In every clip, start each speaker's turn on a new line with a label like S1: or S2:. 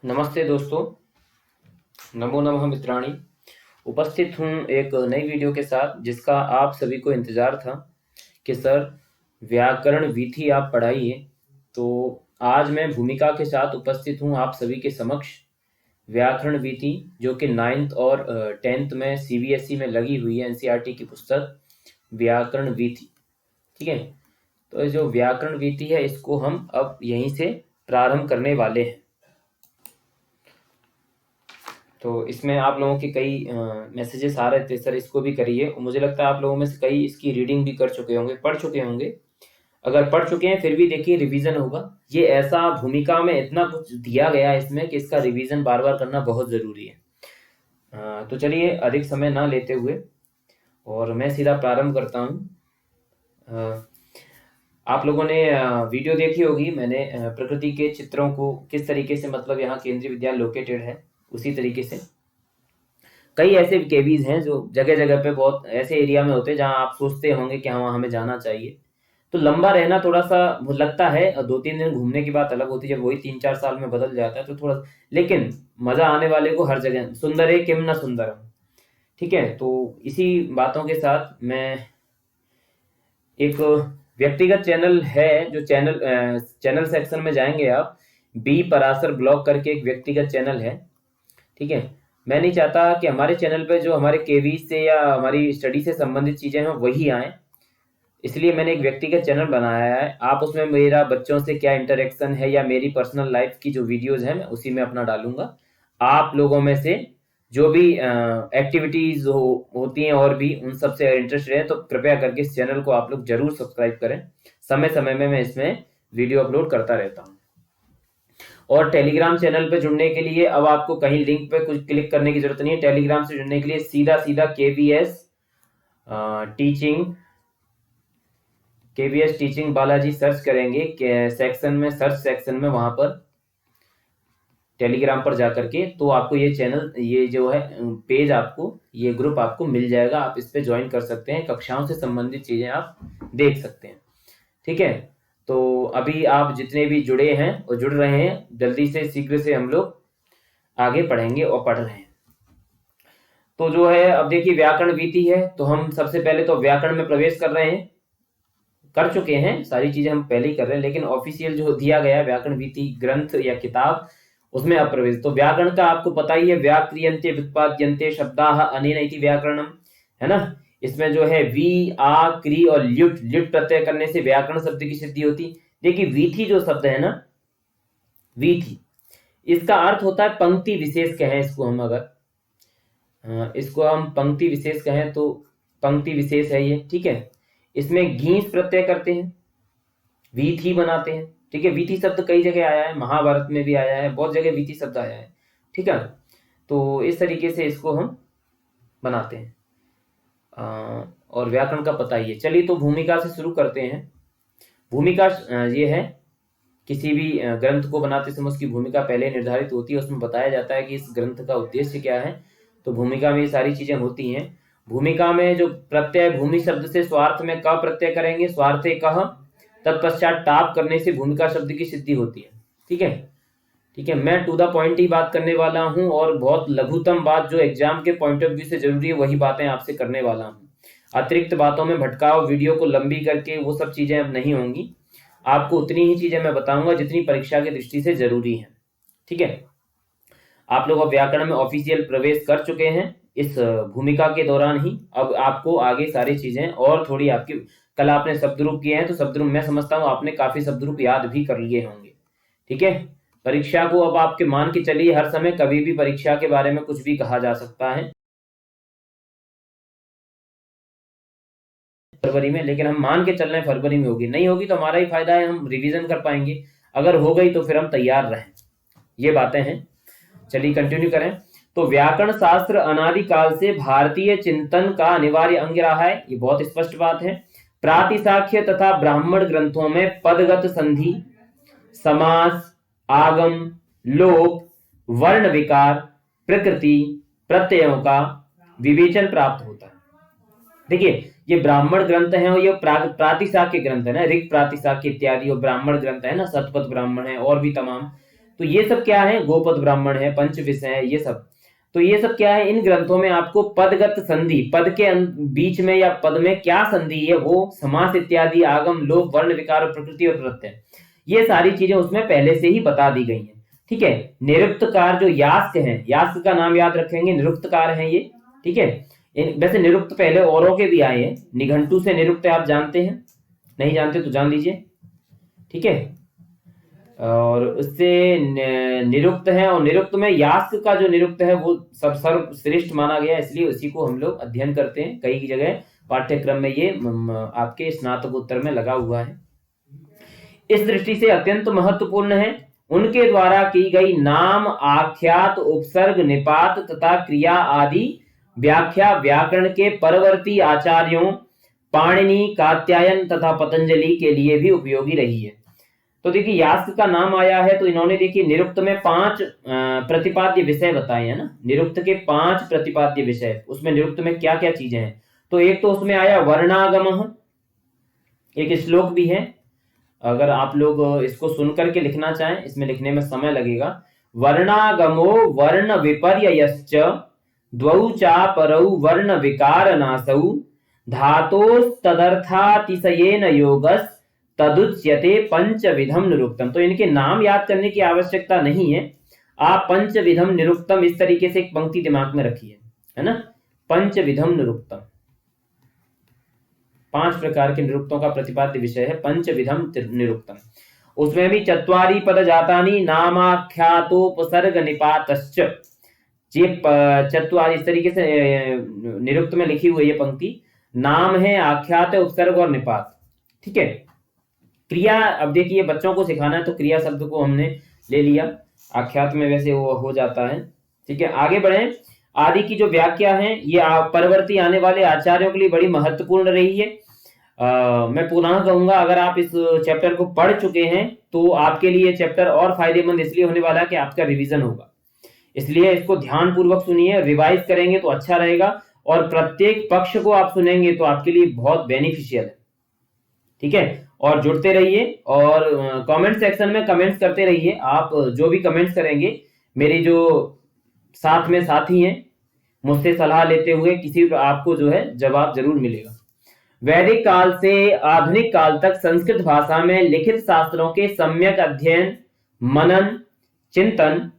S1: नमस्ते दोस्तों, नमो नमः मित्राणि। उपस्थित हूँ एक नई वीडियो के साथ जिसका आप सभी को इंतज़ार था कि सर व्याकरण विधि आप पढ़ाइए। तो आज मैं भूमिका के साथ उपस्थित हूँ आप सभी के समक्ष। व्याकरण विधि जो कि 9th और 10th में CBSE में लगी हुई है, NCERT की पुस्तक व्याकरण विधि। ठीक है, तो जो व्याकरण विधि है इसको हम अब यहीं से प्रारंभ करने वाले हैं। तो इसमें आप लोगों के कई मैसेजेस आ रहे थे, सर इसको भी करिए। मुझे लगता है आप लोगों में से कई इसकी रीडिंग भी कर चुके होंगे, पढ़ चुके होंगे। अगर पढ़ चुके हैं फिर भी देखिए रिवीजन होगा। ये ऐसा भूमिका में इतना कुछ दिया गया है इसमें कि इसका रिवीजन बार बार करना बहुत ज़रूरी है। तो चलिए अधिक समय ना लेते हुए और मैं सीधा प्रारंभ करता हूँ। आप लोगों ने वीडियो देखी होगी, मैंने प्रकृति के चित्रों को किस तरीके से, मतलब यहाँ केंद्रीय विद्यालय लोकेटेड है उसी तरीके से कई ऐसे केवीज हैं जो जगह जगह पे बहुत ऐसे एरिया में होते हैं जहाँ आप सोचते होंगे कि हाँ वहाँ हमें जाना चाहिए। तो लंबा रहना थोड़ा सा लगता है, 2-3 दिन घूमने की बात अलग होती है, जब वही 3-4 साल में बदल जाता है तो थोड़ा, लेकिन मजा आने वाले को हर जगह, सुंदर है किम न सुंदरम। ठीक है, तो इसी बातों के साथ मैं एक व्यक्तिगत चैनल है, जो चैनल सेक्शन में जाएंगे आप, बी पराशर ब्लॉग करके एक व्यक्तिगत चैनल है। ठीक है, मैं नहीं चाहता कि हमारे चैनल पे जो हमारे केवी से या हमारी स्टडी से संबंधित चीज़ें हैं वही आए, इसलिए मैंने एक व्यक्तिगत चैनल बनाया है। आप उसमें मेरा बच्चों से क्या इंटरेक्शन है या मेरी पर्सनल लाइफ की जो वीडियोस हैं मैं उसी में अपना डालूंगा। आप लोगों में से जो भी एक्टिविटीज होती हैं और भी उन सब से इंटरेस्ट रहे तो कृपया करके इस चैनल को आप लोग जरूर सब्सक्राइब करें। समय समय में मैं इसमें वीडियो अपलोड करता रहता हूँ। और टेलीग्राम चैनल पे जुड़ने के लिए अब आपको कहीं लिंक पे कुछ क्लिक करने की जरूरत नहीं है। टेलीग्राम से जुड़ने के लिए सीधा सीधा केवीएस टीचिंग बालाजी सर्च करेंगे सेक्शन में, सर्च सेक्शन में, वहां पर टेलीग्राम पर जाकर के तो आपको ये चैनल, ये जो है पेज, आपको ये ग्रुप आपको मिल जाएगा। आप इस पे ज्वाइन कर सकते हैं, कक्षाओं से संबंधित चीजें आप देख सकते हैं। ठीक है, तो अभी आप जितने भी जुड़े हैं और जुड़ रहे हैं, जल्दी से शीघ्र से हम लोग आगे पढ़ेंगे और पढ़ रहे हैं। तो जो है अब देखिए व्याकरण विधि है, तो हम सबसे पहले तो व्याकरण में प्रवेश कर रहे हैं, कर चुके हैं, सारी चीजें हम पहले ही कर रहे हैं, लेकिन ऑफिशियल जो दिया गया है व्याकरण विधि ग्रंथ या किताब, उसमें अब प्रवेश। तो व्याकरण का आपको पता ही है, व्याक्रियन्ते व्युत्पाद्यन्ते शब्दाः अनेन इति व्याकरणम, है ना। इसमें जो है वी आ क्री और ल्युट, ल्युट प्रत्यय करने से व्याकरण शब्द की सिद्धि होती। देखिए वीथी जो शब्द है ना, वीथी, इसका अर्थ होता है पंक्ति विशेष कहें इसको हम, अगर इसको हम पंक्ति विशेष कहें तो पंक्ति विशेष है ये। ठीक है, इसमें घीस प्रत्यय करते हैं, वीथी बनाते हैं। ठीक है, वीथी शब्द कई जगह आया है, महाभारत में भी आया है, बहुत जगह वीथी शब्द आया है। ठीक है, तो इस तरीके से इसको हम बनाते हैं। और व्याकरण का पता ही है। चलिए तो भूमिका से शुरू करते हैं। भूमिका ये है, किसी भी ग्रंथ को बनाते समय उसकी भूमिका पहले निर्धारित होती है, उसमें बताया जाता है कि इस ग्रंथ का उद्देश्य क्या है। तो भूमिका में ये सारी चीजें होती हैं। भूमिका में जो प्रत्यय, भूमि शब्द से स्वार्थ में क प्रत्यय करेंगे, स्वार्थे कह, तत्पश्चात टाप करने से भूमिका शब्द की सिद्धि होती है। ठीक है, ठीक है, मैं टू द पॉइंट ही बात करने वाला हूं और बहुत लघुतम बात जो एग्जाम के पॉइंट ऑफ व्यू से जरूरी है वही बातें आपसे करने वाला हूं। अतिरिक्त बातों में भटकाव, वीडियो को लंबी करके, वो सब चीजें अब नहीं होंगी। आपको उतनी ही चीजें मैं बताऊंगा जितनी परीक्षा की दृष्टि से जरूरी है। ठीक है, आप लोग अब व्याकरण में ऑफिशियल प्रवेश कर चुके हैं इस भूमिका के दौरान ही। अब आपको आगे सारी चीजें और थोड़ी आपकी, कल आपने शब्द रूप किए हैं तो शब्द रूप मैं समझता हूँ आपने काफी शब्द रूप याद भी कर लिए होंगे। ठीक है, परीक्षा को अब आपके मान के चलिए, हर समय कभी भी परीक्षा के बारे में कुछ भी कहा जा सकता है फरवरी में, लेकिन हम मान के चल रहे हैं फरवरी में होगी। नहीं होगी तो हमारा ही फायदा है, हम रिवीजन कर पाएंगे। अगर हो गई तो फिर हम तैयार रहें। ये बातें हैं, चलिए कंटिन्यू करें। तो व्याकरण शास्त्र अनादिकाल से भारतीय चिंतन का अनिवार्य अंग रहा है, ये बहुत स्पष्ट बात है। प्रातिशाख्य तथा ब्राह्मण ग्रंथों में पदगत संधि, समास, आगम, लोप, वर्ण विकार, प्रकृति, प्रत्ययों का विवेचन प्राप्त होता है। देखिए ये ब्राह्मण ग्रंथ है और ये प्रातिशाख्य ग्रंथ है ना, ऋग प्रातिशाख्य इत्यादि, और ब्राह्मण ग्रंथ है ना, शतपथ ब्राह्मण है और भी तमाम। तो ये सब क्या है, गोपद ब्राह्मण है, पंच विषय है, ये सब। तो ये सब क्या है, इन ग्रंथों में आपको पदगत संधि, पद के बीच में या पद में क्या संधि है, वो समास इत्यादि, आगम, लोप, वर्ण, विकार, प्रकृति और प्रत्यय, ये सारी चीजें उसमें पहले से ही बता दी गई हैं। ठीक है। निरुक्तकार जो यास्क है, यास्क का नाम याद रखेंगे, निरुक्तकार हैं ये। ठीक है। वैसे निरुक्त पहले औरों के भी आए हैं, निघंटू से निरुक्त आप जानते हैं, नहीं जानते तो जान लीजिए। ठीक है। और उससे निरुक्त है, और निरुक्त में यास्क का जो निरुक्त है वो सब सर्वश्रेष्ठ माना गया, इसलिए उसी को हम लोग अध्ययन करते हैं। कई जगह पाठ्यक्रम में ये आपके स्नातकोत्तर में लगा हुआ है। इस दृष्टि से अत्यंत महत्वपूर्ण है। उनके द्वारा की गई नाम, आख्यात, उपसर्ग, निपात तथा क्रिया आदि व्याख्या व्याकरण के परवर्ती आचार्यों पाणिनि, कात्यायन तथा पतंजलि के लिए भी उपयोगी रही है। तो देखिए यास्क का नाम आया है, तो इन्होंने देखिए निरुक्त में 5 प्रतिपाद्य विषय बताए हैं ना, निरुक्त के 5 प्रतिपाद्य विषय। उसमें निरुक्त में क्या क्या चीजें हैं, तो एक तो उसमें आया वर्णागम, एक श्लोक भी है, अगर आप लोग इसको सुन करके लिखना चाहें, इसमें लिखने में समय लगेगा। वर्णागमो वर्ण विपर्ययश्च द्वौ चापरौ वर्ण विकार नासौ धातोस्तदर्थातिशयेन योगस् तदुच्यते पंचविधम निरुक्तम। तो इनके नाम याद करने की आवश्यकता नहीं है, आप पंचविधम निरुक्तम इस तरीके से एक पंक्ति दिमाग में रखिए, है ना। पंचविधम निरुक्तम, 5 प्रकार के निरुक्तों का प्रतिपाद्य विषय है पंचविधम निरुक्तम। उसमें भी चत्वारि पद जातानि नामाख्यातोपसर्ग निपातश्च, ये चत्वारि इस तरीके से निरुक्त में लिखी हुई ये पंक्ति, नाम है, आख्यात है, उपसर्ग और निपात। ठीक है। क्रिया, अब देखिए बच्चों को सिखाना है तो क्रिया शब्द को हमने ले लिया, आख्यात में वैसे वो हो जाता है। ठीक है, आगे बढ़े। आदि की जो व्याख्या है ये परवर्ती आने वाले आचार्यों के लिए बड़ी महत्वपूर्ण रही है। मैं पुनः कहूंगा, अगर आप इस चैप्टर को पढ़ चुके हैं तो आपके लिए चैप्टर और फायदेमंद इसलिए होने वाला है कि आपका रिवीजन होगा, इसलिए इसको ध्यान पूर्वक सुनिए, रिवाइज करेंगे तो अच्छा रहेगा, और प्रत्येक पक्ष को आप सुनेंगे तो आपके लिए बहुत बेनिफिशियल है। ठीक है, और जुड़ते रहिए और कमेंट सेक्शन में कमेंट्स करते रहिए। आप जो भी कमेंट्स करेंगे, मेरे जो साथ में साथी हैं मुझसे सलाह लेते हुए किसी आपको जो है जवाब जरूर मिलेगा। वैदिक काल से आधुनिक काल तक संस्कृत भाषा में लिखित शास्त्रों के सम्यक अध्ययन, मनन, चिंतन,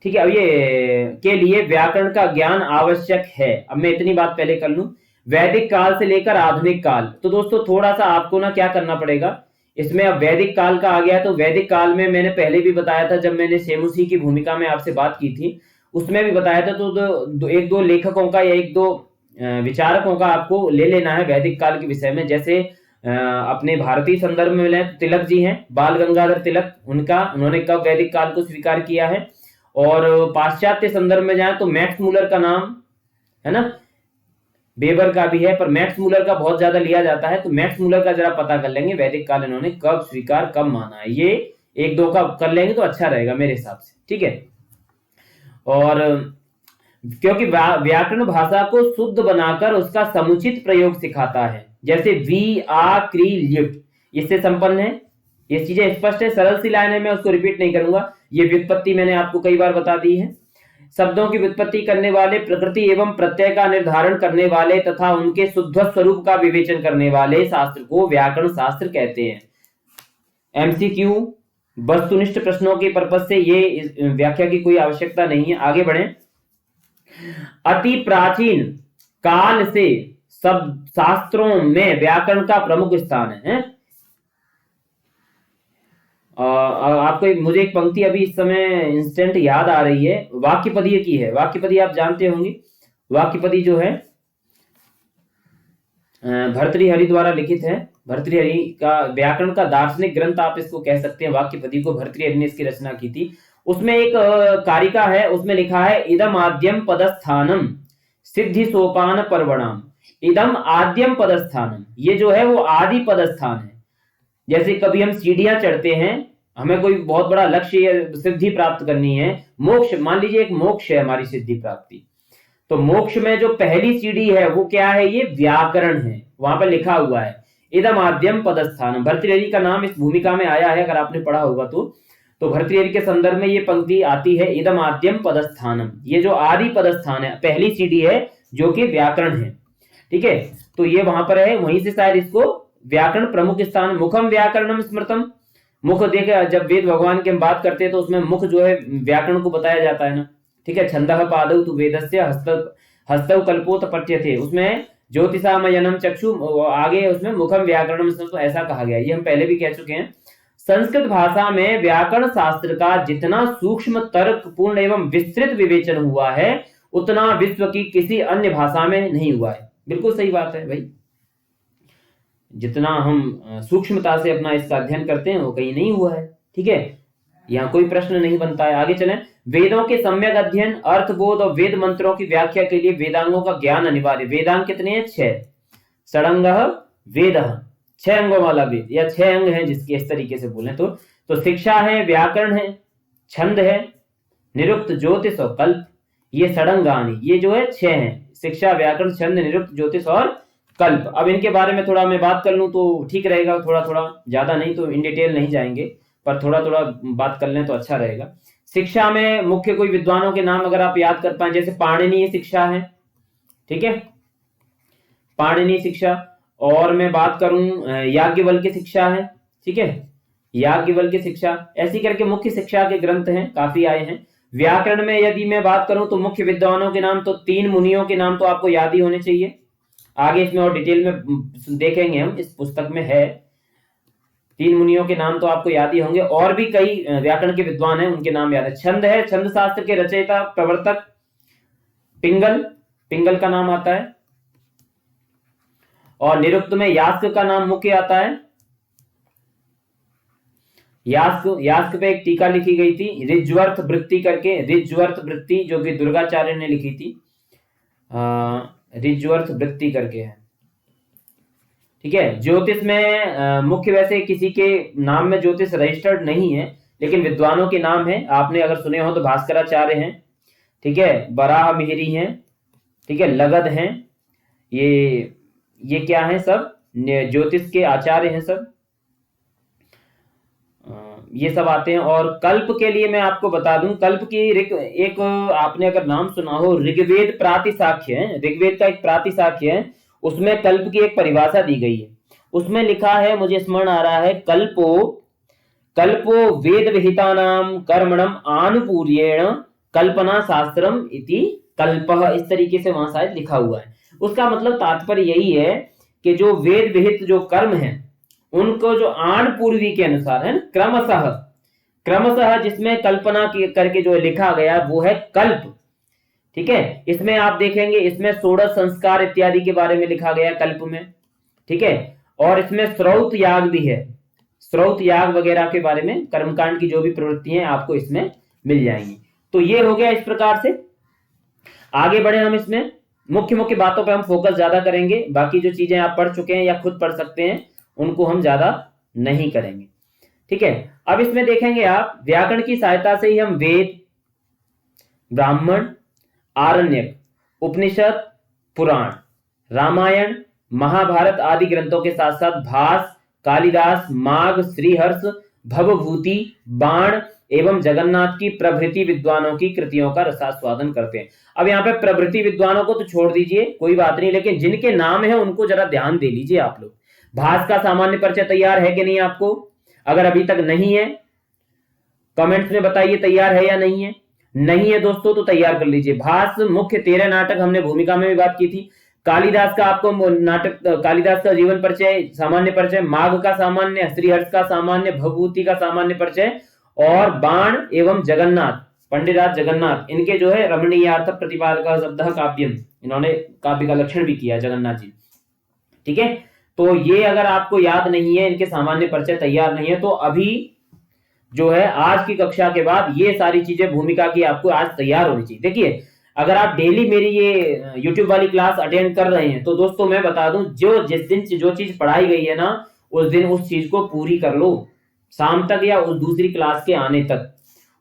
S1: ठीक है, अब ये के लिए व्याकरण का ज्ञान आवश्यक है। अब मैं इतनी बात पहले कर लूं, वैदिक काल से लेकर आधुनिक काल। तो दोस्तों थोड़ा सा आपको ना क्या करना पड़ेगा, इसमें अब वैदिक काल का आ गया, तो वैदिक काल में मैंने पहले भी बताया था, जब मैंने सेमुसी की भूमिका में आपसे बात की थी उसमें भी बताया था, तो एक दो लेखकों का या एक दो विचारकों का आपको ले लेना है वैदिक काल के विषय में। जैसे अपने भारतीय संदर्भ में मिले तिलक जी हैं, बाल गंगाधर तिलक, उन्होंने कब वैदिक काल को स्वीकार किया है। और पाश्चात्य संदर्भ में जाए तो मैक्स मूलर का नाम है ना, बेबर का भी है, पर मैक्स मूलर का बहुत ज्यादा लिया जाता है, तो मैक्स मूलर का जरा पता कर लेंगे वैदिक काल इन्होंने कब स्वीकार, कब माना है, ये एक दो का कर लेंगे तो अच्छा रहेगा मेरे हिसाब से। ठीक है, और क्योंकि व्याकरण भाषा को शुद्ध बनाकर उसका समुचित प्रयोग सिखाता है। जैसे वी, आ, क्री, ल्युट, इससे संपन्न है, ये चीजें स्पष्ट है, सरल सी लाइन है, मैं उसको रिपीट नहीं करूंगा। ये व्युत्पत्ति मैंने आपको कई बार बता दी है। शब्दों की व्युत्पत्ति करने वाले, प्रकृति एवं प्रत्यय का निर्धारण करने वाले तथा उनके शुद्ध स्वरूप का विवेचन करने वाले शास्त्र को व्याकरण शास्त्र कहते हैं। एमसीक्यू, वस्तुनिष्ठ प्रश्नों के पर्पज से ये व्याख्या की कोई आवश्यकता नहीं है। आगे बढ़े। अति प्राचीन काल से सब शास्त्रों में व्याकरण का प्रमुख स्थान है। आपको मुझे एक पंक्ति अभी इस समय इंस्टेंट याद आ रही है, वाक्यपदीय की है। वाक्यपदी आप जानते होंगे, वाक्यपदी जो है भर्तृहरि द्वारा लिखित है। भर्तृहरि का व्याकरण का दार्शनिक ग्रंथ आप इसको कह सकते हैं। वाक्यपदी को भर्तृहरि ने इसकी रचना की थी। उसमें एक कारिका है, उसमें लिखा है इदम आद्यम पदस्थानम सिद्धि सोपान पर्वणाम। इदम आद्यम पदस्थानम, ये जो है वो आदि पदस्थान है। जैसे कभी हम सीढ़ियां चढ़ते हैं, हमें कोई बहुत बड़ा लक्ष्य या सिद्धि प्राप्त करनी है, मोक्ष, मान लीजिए एक मोक्ष है हमारी सिद्धि प्राप्ति, तो मोक्ष में जो पहली सीढ़ी है वो क्या है, ये व्याकरण है। वहां पर लिखा हुआ है इदम आद्यम पदस्थानम। भर्तृहरि का नाम इस भूमिका में आया है, अगर आपने पढ़ा होगा तो भर्तृहरि के संदर्भ में ये पंक्ति आती है, इदम आद्यम पदस्थानम, ये जो आदि पदस्थान है, पहली सीढ़ी है जो कि व्याकरण है। ठीक है, तो ये वहां पर है, वहीं से शायद इसको व्याकरण प्रमुख स्थान, मुखम व्याकरणम स्मृतम, मुख देखे, जब वेद भगवान की हम बात करते हैं तो उसमें मुख जो है व्याकरण को बताया जाता है ना। ठीक है, छंदः पादौ तु वेदस्य हस्तौ कल्पोत पठ्यते, उसमें ज्योतिषामयनम चक्षु, आगे उसमें मुखम व्याकरणम, तो ऐसा कहा गया, ये हम पहले भी कह चुके हैं। संस्कृत भाषा में व्याकरण शास्त्र का जितना सूक्ष्म, तर्कपूर्ण एवं विस्तृत विवेचन हुआ है उतना विश्व की किसी अन्य भाषा में नहीं हुआ है। बिल्कुल सही बात है भाई, जितना हम सूक्ष्मता से अपना इसका अध्ययन करते हैं वो कहीं नहीं हुआ है। ठीक है, यहाँ कोई प्रश्न नहीं बनता है। आगे चलें, वेदों के सम्यक अध्ययन, अर्थबोध और वेद मंत्रों की व्याख्या के लिए वेदांगों का ज्ञान अनिवार्य। वेदांग कितने हैं? 6। षडंगः वेदः, 6 अंगों वाला वेद, या 6 अंग हैं जिसके, इस तरीके से बोलें तो शिक्षा है, व्याकरण है, छंद है, निरुक्त, ज्योतिष और कल्प, ये षडंगानि, ये जो है 6 हैं, शिक्षा, व्याकरण, छंद, निरुक्त, ज्योतिष और कल्प। अब इनके बारे में थोड़ा मैं बात कर लूं तो ठीक रहेगा, थोड़ा थोड़ा, ज्यादा नहीं, तो इन डिटेल नहीं जाएंगे, पर थोड़ा थोड़ा बात कर लें तो अच्छा रहेगा। शिक्षा में मुख्य कोई विद्वानों के नाम अगर आप याद कर पाए, जैसे पाणिनीय शिक्षा है, ठीक है, पाणिनीय शिक्षा, और मैं बात करूं याज्ञवल्क्य शिक्षा है, ठीक है, याज्ञवल्क्य शिक्षा, ऐसी करके मुख्य शिक्षा के ग्रंथ हैं, काफी आए हैं। व्याकरण में यदि मैं बात करूं तो मुख्य विद्वानों के नाम तो 3 मुनियों के नाम तो आपको याद ही होने चाहिए, आगे इसमें और डिटेल में देखेंगे हम, इस पुस्तक में है, 3 मुनियों के नाम तो आपको याद ही होंगे, और भी कई व्याकरण के विद्वान हैं, उनके नाम याद है। छंद है, छंद शास्त्र के रचयिता, प्रवर्तक पिंगल, पिंगल का नाम आता है, और निरुक्त में यास्क का नाम मुख्य आता है। यास्क पे एक टीका लिखी गई थी ऋज्वर्थ वृत्ति करके, ऋज्वर्थ वृत्ति, जो कि दुर्गाचार्य ने लिखी थी, ऋज्वर्थ वृत्ति करके है। ठीक है, ज्योतिष में मुख्य वैसे किसी के नाम में ज्योतिष रजिस्टर्ड नहीं है, लेकिन विद्वानों के नाम है, आपने अगर सुने हो तो भास्कराचार्य हैं, ठीक है, बराह मिहिरी हैं, ठीक है, लगद हैं, ये क्या है, सब ज्योतिष के आचार्य हैं सब, ये सब आते हैं। और कल्प के लिए मैं आपको बता दूं, कल्प की एक आपने अगर नाम सुना हो, ऋग्वेद प्रातिशाख्य है, ऋग्वेद का एक प्रातिशाख्य है, उसमें कल्प की एक परिभाषा दी गई है। उसमें लिखा है, मुझे स्मरण आ रहा है, कल्पो वेद विहितानाम कर्मणम आनुपूर्येण कल्पना शास्त्रम इति कल्पः, इस तरीके से वहां शायद लिखा हुआ है। उसका मतलब तात्पर्य यही है कि जो वेद विहित जो कर्म है उनको जो आन पूर्वी के अनुसार है, क्रमशः जिसमें कल्पना करके जो लिखा गया वो है कल्प। ठीक है, इसमें आप देखेंगे, इसमें 16 संस्कार इत्यादि के बारे में लिखा गया कल्प में, ठीक है, और इसमें श्रौत याग भी है, श्रौत याग वगैरह के बारे में, कर्मकांड की जो भी प्रवृत्ति है आपको इसमें मिल जाएंगी। तो ये हो गया इस प्रकार से। आगे बढ़े हम, इसमें मुख्य बातों पे हम फोकस ज्यादा करेंगे, बाकी जो चीजें आप पढ़ चुके हैं या खुद पढ़ सकते हैं उनको हम ज्यादा नहीं करेंगे। ठीक है, अब इसमें देखेंगे आप, व्याकरण की सहायता से ही हम वेद, ब्राह्मण, आरण्यक, उपनिषद, पुराण, रामायण, महाभारत आदि ग्रंथों के साथ साथ भास, कालिदास, माघ, श्रीहर्ष, भवभूति, बाण एवं जगन्नाथ की प्रभृति विद्वानों की कृतियों का रसास्वादन करते हैं। अब यहाँ पे प्रभृति विद्वानों को तो छोड़ दीजिए, कोई बात नहीं, लेकिन जिनके नाम है उनको जरा ध्यान दे लीजिए आप लोग। भास का सामान्य परिचय तैयार है कि नहीं आपको? अगर अभी तक नहीं है कमेंट्स में बताइए तैयार है या नहीं है। नहीं है दोस्तों तो तैयार कर लीजिए। भास मुख्य 13 नाटक, हमने भूमिका में भी बात की थी। कालिदास का आपको नाटक, कालिदास का जीवन परिचय, सामान्य परिचय, माघ का सामान्य, श्रीहर्ष का सामान्य, भवभूति का सामान्य परिचय, और बाण एवं जगन्नाथ, पंडितराज जगन्नाथ, इनके जो है रमणीयार्थ प्रतिपादक शब्द काव्यम, इन्होंने काव्य का लक्षण भी किया जगन्नाथ जी। ठीक है, तो ये अगर आपको याद नहीं है, इनके सामान्य परिचय तैयार नहीं है, तो अभी जो है आज की कक्षा के बाद ये सारी चीजें भूमिका की आपको आज तैयार होनी चाहिए। देखिए, अगर आप डेली मेरी ये YouTube वाली क्लास अटेंड कर रहे हैं तो दोस्तों मैं बता दूं, जिस दिन जो चीज पढ़ाई गई है ना, उस दिन उस चीज को पूरी कर लो, शाम तक या उस दूसरी क्लास के आने तक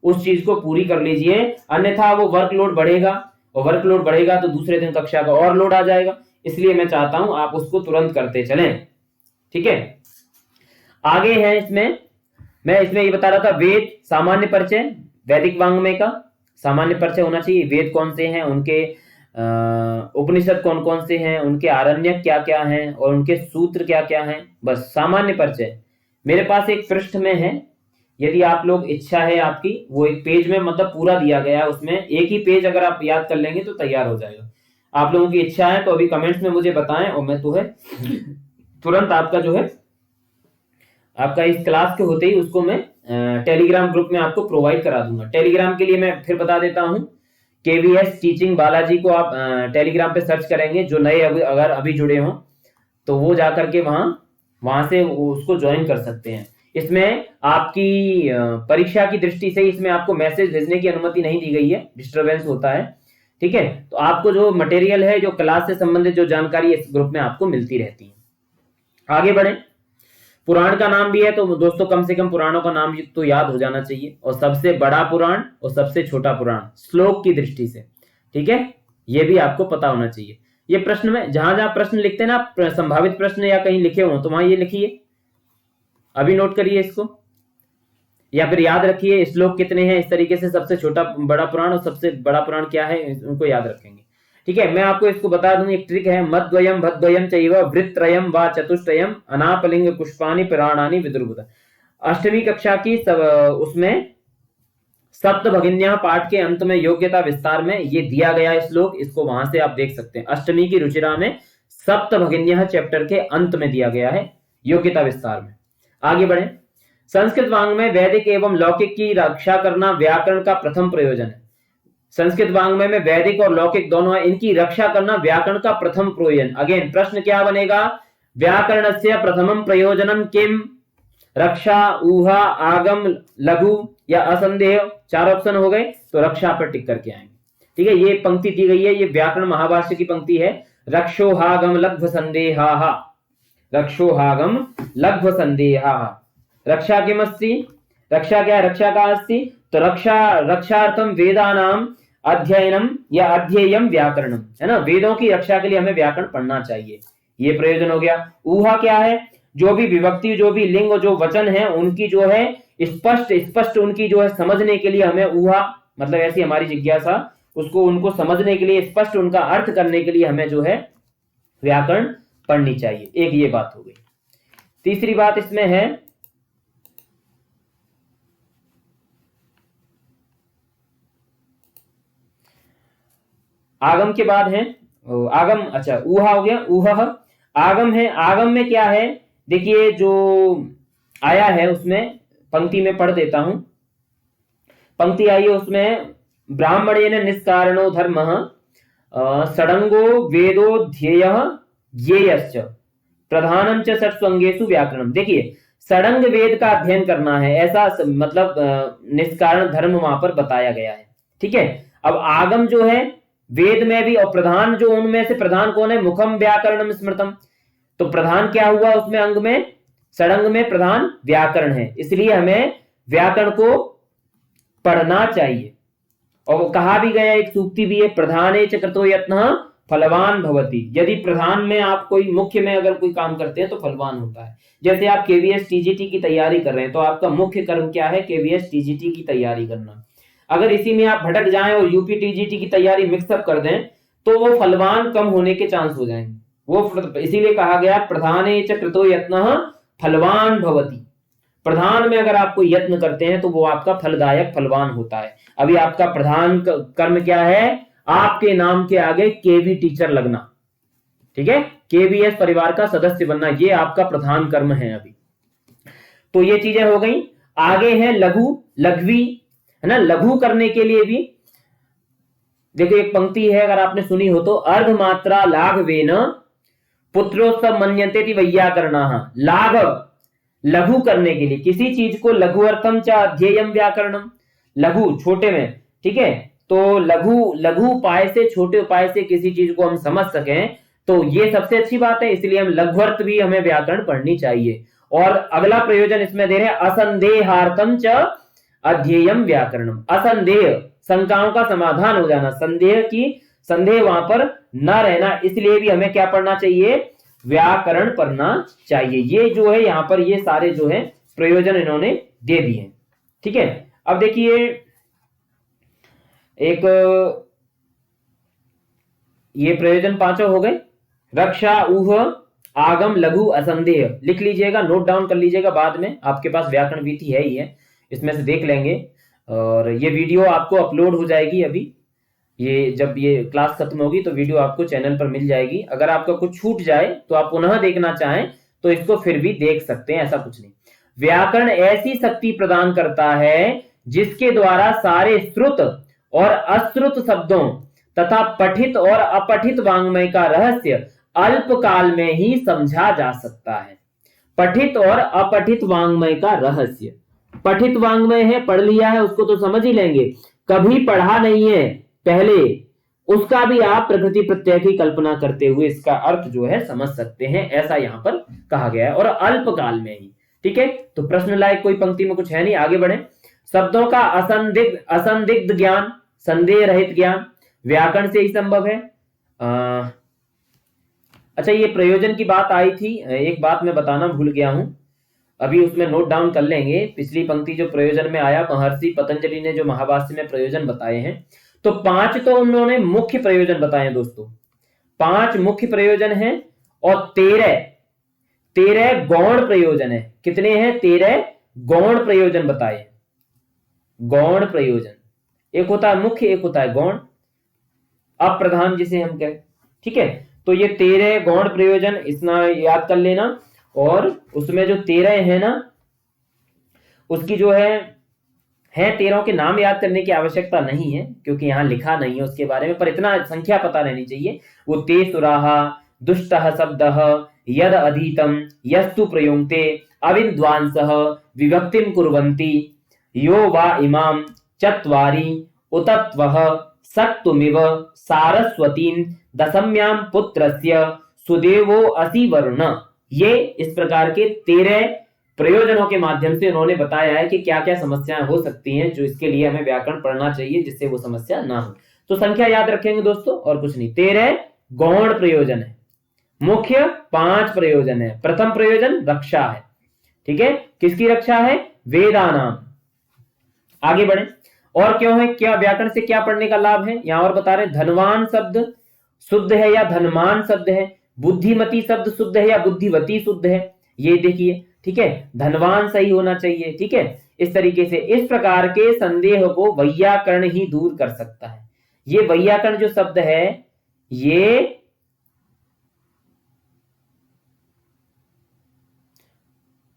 S1: उस चीज को पूरी कर लीजिए, अन्यथा वो वर्कलोड बढ़ेगा, और वर्कलोड बढ़ेगा तो दूसरे दिन कक्षा का और लोड आ जाएगा। इसलिए मैं चाहता हूं आप उसको तुरंत करते चलें। ठीक है, आगे है इसमें मैं इसमें ये बता रहा था, वेद सामान्य परिचय, वैदिक वांग्मय का सामान्य परिचय होना चाहिए। वेद कौन से हैं, उनके उपनिषद कौन कौन से हैं, उनके आरण्यक क्या क्या हैं और उनके सूत्र क्या क्या हैं, बस सामान्य परिचय मेरे पास एक पृष्ठ में है। यदि आप लोग इच्छा है आपकी, वो एक पेज में मतलब पूरा दिया गया है, उसमें एक ही पेज अगर आप याद कर लेंगे तो तैयार हो जाएगा। आप लोगों की इच्छा है तो अभी कमेंट्स में मुझे बताएं और मैं तो है तुरंत आपका जो है आपका इस क्लास के होते ही उसको मैं टेलीग्राम ग्रुप में आपको प्रोवाइड करा दूंगा। टेलीग्राम के लिए मैं फिर बता देता हूं, केवीएस टीचिंग बालाजी को आप टेलीग्राम पे सर्च करेंगे। जो नए अगर अभी जुड़े हों तो वो जाकर के वहां से उसको ज्वाइन कर सकते हैं। इसमें आपकी परीक्षा की दृष्टि से इसमें आपको मैसेज भेजने की अनुमति नहीं दी गई है, डिस्टरबेंस होता है, ठीक है। तो आपको जो मटेरियल है, जो क्लास से संबंधित जो जानकारी इस ग्रुप में आपको मिलती रहती है। आगे बढ़े, पुराण का नाम भी है तो दोस्तों कम से कम पुराणों का नाम तो याद हो जाना चाहिए, और सबसे बड़ा पुराण और सबसे छोटा पुराण श्लोक की दृष्टि से, ठीक है, ये भी आपको पता होना चाहिए। ये प्रश्न में जहां जहां प्रश्न लिखते हैं ना, संभावित प्रश्न या कहीं लिखे हो तो वहां ये लिखिए, अभी नोट करिए इसको, या फिर याद रखिए श्लोक कितने हैं, इस तरीके से सबसे छोटा बड़ा पुराण और सबसे बड़ा पुराण क्या है उनको याद रखेंगे, ठीक है। मैं आपको इसको बता दूं, एक ट्रिक है, मद्वयम भद्वयम चैव वृत्रयम वा चतुष्टयम अनापलिंग पुष्पानि पुराणानि विदुर्बुध। अष्टवीं कक्षा की उसमें सप्त भगिन्या पाठ के अंत में योग्यता विस्तार में ये दिया गया है श्लोक, इसको वहां से आप देख सकते हैं। अष्टमी की रुचिरा में सप्त भगिन्या चैप्टर के अंत में दिया गया है योग्यता विस्तार में। आगे बढ़े, संस्कृत वांग में वैदिक एवं लौकिक की रक्षा करना व्याकरण का प्रथम प्रयोजन है। संस्कृत वांग्मय में वैदिक और लौकिक दोनों है, इनकी रक्षा करना व्याकरण का प्रथम प्रयोजन। अगेन प्रश्न क्या बनेगा, व्याकरणस्य प्रथमम प्रयोजनम किम, रक्षा, ऊहा, आगम, लघु या असंदेह, 4 ऑप्शन हो गए, तो रक्षा पर टिक करके आएंगे, ठीक है। ये पंक्ति दी गई है, ये व्याकरण महाभाष्य की पंक्ति है, रक्षोहागम लघ्व संदेहा, रक्षोहागम लघ्व संदेहा। रक्षा किमस्ति, रक्षा क्या है, रक्षा का अस्ति, तो रक्षार्थम वेदानाम अध्ययनम या अध्येयम व्याकरणम, है ना, वेदों की रक्षा के लिए हमें व्याकरण पढ़ना चाहिए, ये प्रयोजन हो गया। ऊहा क्या है, जो भी विभक्ति, जो भी लिंग, जो वचन है उनकी जो है स्पष्ट उनकी जो है समझने के लिए हमें ऊहा, मतलब ऐसी हमारी जिज्ञासा, उसको उनको समझने के लिए, स्पष्ट उनका अर्थ करने के लिए हमें जो है व्याकरण पढ़नी चाहिए। एक ये बात हो गई। तीसरी बात इसमें है, आगम के बाद है आगम, अच्छा ऊहा हो गया, ऊहा आगम है। आगम में क्या है, देखिए जो आया है उसमें पंक्ति में पढ़ देता हूं, पंक्ति आई है उसमें, ब्राह्मणेन निष्कारणो धर्मः षडंगो वेदो ध्येयः ज्ञेयश्च प्रधानम च षट्स्वंगेषु व्याकरणम। देखिए षडंग वेद का अध्ययन करना है, ऐसा मतलब निष्कारण धर्म वहां पर बताया गया है, ठीक है। अब आगम जो है वेद में भी, और प्रधान जो उनमें से प्रधान कौन है, मुखम व्याकरणम स्मृतम, तो प्रधान क्या हुआ उसमें, अंग में, षडंग में प्रधान व्याकरण है, इसलिए हमें व्याकरण को पढ़ना चाहिए। और कहा भी गया, एक सूक्ति भी है, प्रधाने च कृतो यत्नः फलवान भवति। यदि प्रधान में आप कोई मुख्य में अगर कोई काम करते हैं तो फलवान होता है। जैसे आप केवीएस टीजीटी की तैयारी कर रहे हैं तो आपका मुख्य कर्म क्या है, केवीएस टीजीटी की तैयारी करना। अगर इसी में आप भटक जाएं और यूपी टीजीटी की तैयारी मिक्सअप कर दें तो वो फलवान कम होने के चांस हो जाएंगे। वो इसीलिए कहा गया प्रधाने च कृतो यत्नः फलवान भवति। प्रधान में अगर आप कोई यत्न करते हैं तो वो आपका फलदायक फलवान होता है। अभी आपका प्रधान कर्म क्या है, आपके नाम के आगे केवी टीचर लगना, ठीक है, केवीएस परिवार का सदस्य बनना, ये आपका प्रधान कर्म है अभी। तो ये चीजें हो गई। आगे है लघु, लघवी, है ना, लघु करने के लिए भी देखो एक पंक्ति है, अगर आपने सुनी हो तो, अर्धमात्रा लाघवेन पुत्रोत्सव मन्यते वैयाकरणाः। लाघव लघु करने के लिए, किसी चीज को लघु अर्थम च अध्येयम व्याकरणम, लघु छोटे में, ठीक है, तो लघु उपाय से, छोटे उपाय से किसी चीज को हम समझ सकें तो ये सबसे अच्छी बात है, इसलिए हम लघुअर्थ भी हमें व्याकरण पढ़नी चाहिए। और अगला प्रयोजन इसमें दे रहे हैं, असंदेहार्थम च अध्येयम व्याकरणम। असंदेह, शंकाओं का समाधान हो जाना, संदेह वहां पर न रहना, इसलिए भी हमें क्या पढ़ना चाहिए, व्याकरण पढ़ना चाहिए। ये जो है यहाँ पर ये सारे जो है प्रयोजन इन्होंने दे दिए। ठीक है, अब देखिए एक ये प्रयोजन पांचों हो गए। रक्षा, ऊह, आगम, लघु, असंदेह लिख लीजिएगा, नोट डाउन कर लीजिएगा, बाद में आपके पास व्याकरण वीथी है ही है, इसमें से देख लेंगे। और ये वीडियो आपको अपलोड हो जाएगी अभी, ये जब ये क्लास खत्म होगी तो वीडियो आपको चैनल पर मिल जाएगी। अगर आपका कुछ छूट जाए तो आप पुनः देखना चाहें तो इसको फिर भी देख सकते हैं, ऐसा कुछ नहीं। व्याकरण ऐसी शक्ति प्रदान करता है जिसके द्वारा सारे श्रुत और अश्रुत शब्दों तथा पठित और अपठित वांग्मय का रहस्य अल्प काल में ही समझा जा सकता है। पठित और अपठित वांग्मय का रहस्य, पठित वांग्मय है, पढ़ लिया है, उसको तो समझ ही लेंगे, कभी पढ़ा नहीं है पहले, उसका भी आप प्रकृति प्रत्यय की कल्पना करते हुए इसका अर्थ जो है समझ सकते हैं, ऐसा यहां पर कहा गया है, और अल्प काल में ही। ठीक है, तो प्रश्न लायक कोई पंक्ति में कुछ है नहीं, आगे बढ़े। शब्दों का असंदिग्ध ज्ञान, संदेह रहित ज्ञान व्याकरण से ही संभव है। अच्छा, ये प्रयोजन की बात आई थी, एक बात मैं बताना भूल गया हूं, अभी उसमें नोट डाउन कर लेंगे। पिछली पंक्ति जो प्रयोजन में आया, महर्षि पतंजलि ने जो महाभाष्य में प्रयोजन बताए हैं, तो 5 तो उन्होंने मुख्य प्रयोजन बताए हैं दोस्तों, 5 मुख्य प्रयोजन हैं, और 13 गौण प्रयोजन है। कितने हैं? 13 गौण प्रयोजन बताए। गौण प्रयोजन, एक होता है मुख्य, एक होता है गौण, अप्रधान जिसे हम कहें। ठीक है, तो ये 13 गौण प्रयोजन इतना याद कर लेना, और उसमें जो 13 है ना, उसकी जो है 13 के नाम याद करने की आवश्यकता नहीं है, क्योंकि यहां लिखा नहीं है उसके बारे में, पर इतना संख्या पता रहनी चाहिए। वो ते सुराहा, दुष्टः शब्दः, यद अधीतम, यस्तु प्रयुंक्ते, अविद्वांसः, विभक्तिं कुर्वन्ति, यो वा इमाम चत्वारि उतत्वः सक्तुमिव सारस्वतीं दशम्यां पुत्रस्य सुदेवो असि वरुण। ये इस प्रकार के 13 प्रयोजनों के माध्यम से उन्होंने बताया है कि क्या क्या समस्याएं हो सकती हैं, जो इसके लिए हमें व्याकरण पढ़ना चाहिए जिससे वो समस्या ना हो। तो संख्या याद रखेंगे दोस्तों, और कुछ नहीं। 13 गौण प्रयोजन है, मुख्य 5 प्रयोजन है। प्रथम प्रयोजन रक्षा है। ठीक है, किसकी रक्षा है? वेदानाम। आगे बढ़े, और क्यों है, क्या व्याकरण से क्या पढ़ने का लाभ है, यहां और बता रहे। धनवान शब्द शुद्ध है या धनमान शब्द है, बुद्धिमती शब्द शुद्ध है या बुद्धिवती शुद्ध है, ये देखिए। ठीक है, धनवान सही होना चाहिए। ठीक है, इस तरीके से इस प्रकार के संदेह को वैयाकरण ही दूर कर सकता है। ये वैयाकरण जो शब्द है, ये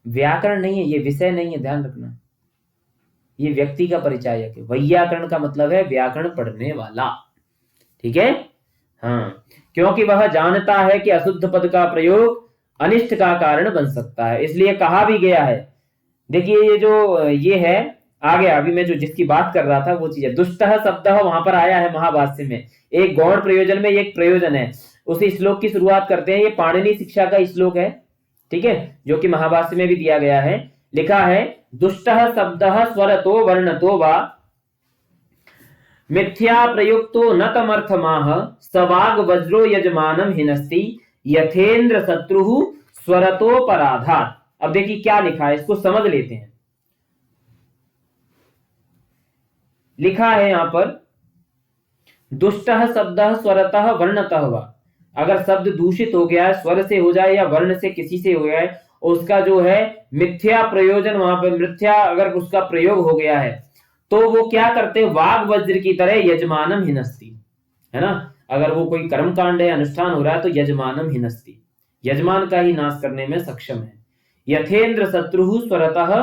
S1: व्याकरण नहीं है, ये विषय नहीं है, ध्यान रखना, ये व्यक्ति का परिचायक है। वैयाकरण का मतलब है व्याकरण पढ़ने वाला। ठीक है, हाँ, क्योंकि वह जानता है कि अशुद्ध पद का प्रयोग अनिष्ट का कारण बन सकता है, इसलिए कहा भी गया है। देखिए ये जो ये है आगे, अभी मैं जो जिसकी बात कर रहा था वो चीज है। दुष्टः शब्दः वहां पर आया है महाभाष्य में, एक गौण प्रयोजन में एक प्रयोजन है। उसी श्लोक की शुरुआत करते हैं, ये पाणिनि शिक्षा का श्लोक है। ठीक है, जो कि महाभाष्य में भी दिया गया है। लिखा है, दुष्टः शब्दः स्वरतो वर्णतो वा मिथ्या प्रयुक्तो न तमर्थमाह, सवाग वज्रो यजमानम हिनस्ति, यथेन्द्र शत्रु स्वरतोपराधात्। अब देखिए क्या लिखा है, इसको समझ लेते हैं। लिखा है यहां पर, दुष्टः शब्दः स्वरतः वर्णतः वा, अगर शब्द दूषित हो गया है, स्वर से हो जाए या वर्ण से किसी से हो गया है, उसका जो है मिथ्या प्रयोजन, वहां पर मिथ्या अगर उसका प्रयोग हो गया है, तो वो क्या करते हैं, वाग वज्र की तरह यजमानम हिनस्ति, है ना। अगर वो कोई कर्म कांड है, अनुष्ठान हो रहा है, तो यजमानम हिनस्ति, यजमान का ही नाश करने में सक्षम है। यथेन्द्र शत्रु स्वरतः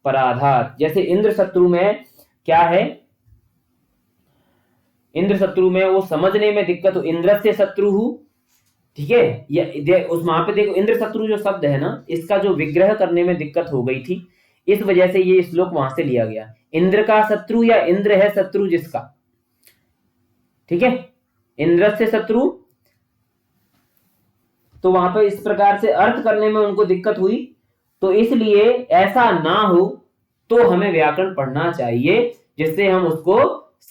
S1: पराधात, जैसे इंद्र शत्रु में क्या है, इंद्र शत्रु में वो समझने में दिक्कत हो, इंद्र से शत्रु। ठीक है, उस वहां पे देखो इंद्र शत्रु जो शब्द है ना, इसका जो विग्रह करने में दिक्कत हो गई थी, इस वजह से ये श्लोक वहां से लिया गया। इंद्र का शत्रु या इंद्र है शत्रु जिसका, ठीक है, इंद्र से शत्रु, तो वहां पर इस प्रकार से अर्थ करने में उनको दिक्कत हुई, तो इसलिए ऐसा ना हो तो हमें व्याकरण पढ़ना चाहिए जिससे हम उसको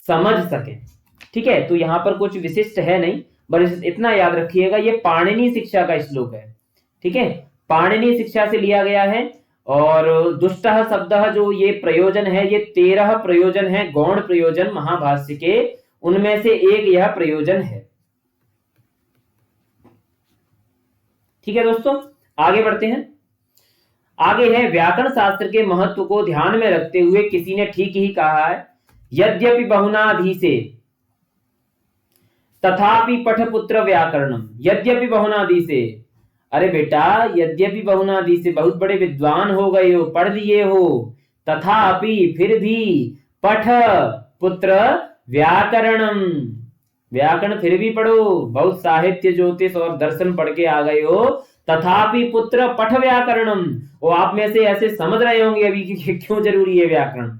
S1: समझ सकें। ठीक है, तो यहां पर कुछ विशिष्ट है नहीं, बस इतना याद रखिएगा, ये पाणिनि शिक्षा का श्लोक है। ठीक है, पाणिनि शिक्षा से लिया गया है, और दुष्टः शब्दः जो ये प्रयोजन है, ये 13 प्रयोजन है, गौण प्रयोजन महाभाष्य के, उनमें से एक यह प्रयोजन है। ठीक है दोस्तों, आगे बढ़ते हैं। आगे है व्याकरण शास्त्र के महत्व को ध्यान में रखते हुए किसी ने ठीक ही कहा है, यद्यपि बहुनाधि से तथापि पठपुत्र व्याकरणम। यद्यपि बहुनादि से, अरे बेटा यद्यपि बहुनादि से बहुत बड़े विद्वान हो गए हो, पढ़ लिए हो, तथापि फिर भी पठ पुत्र व्याकरणम, व्याकरण फिर भी पढ़ो, बहुत साहित्य ज्योतिष और दर्शन पढ़ के आ गए हो, तथापि पुत्र पठ व्याकरणम। वो आप में से ऐसे समझ रहे होंगे अभी कि क्यों जरूरी है व्याकरण।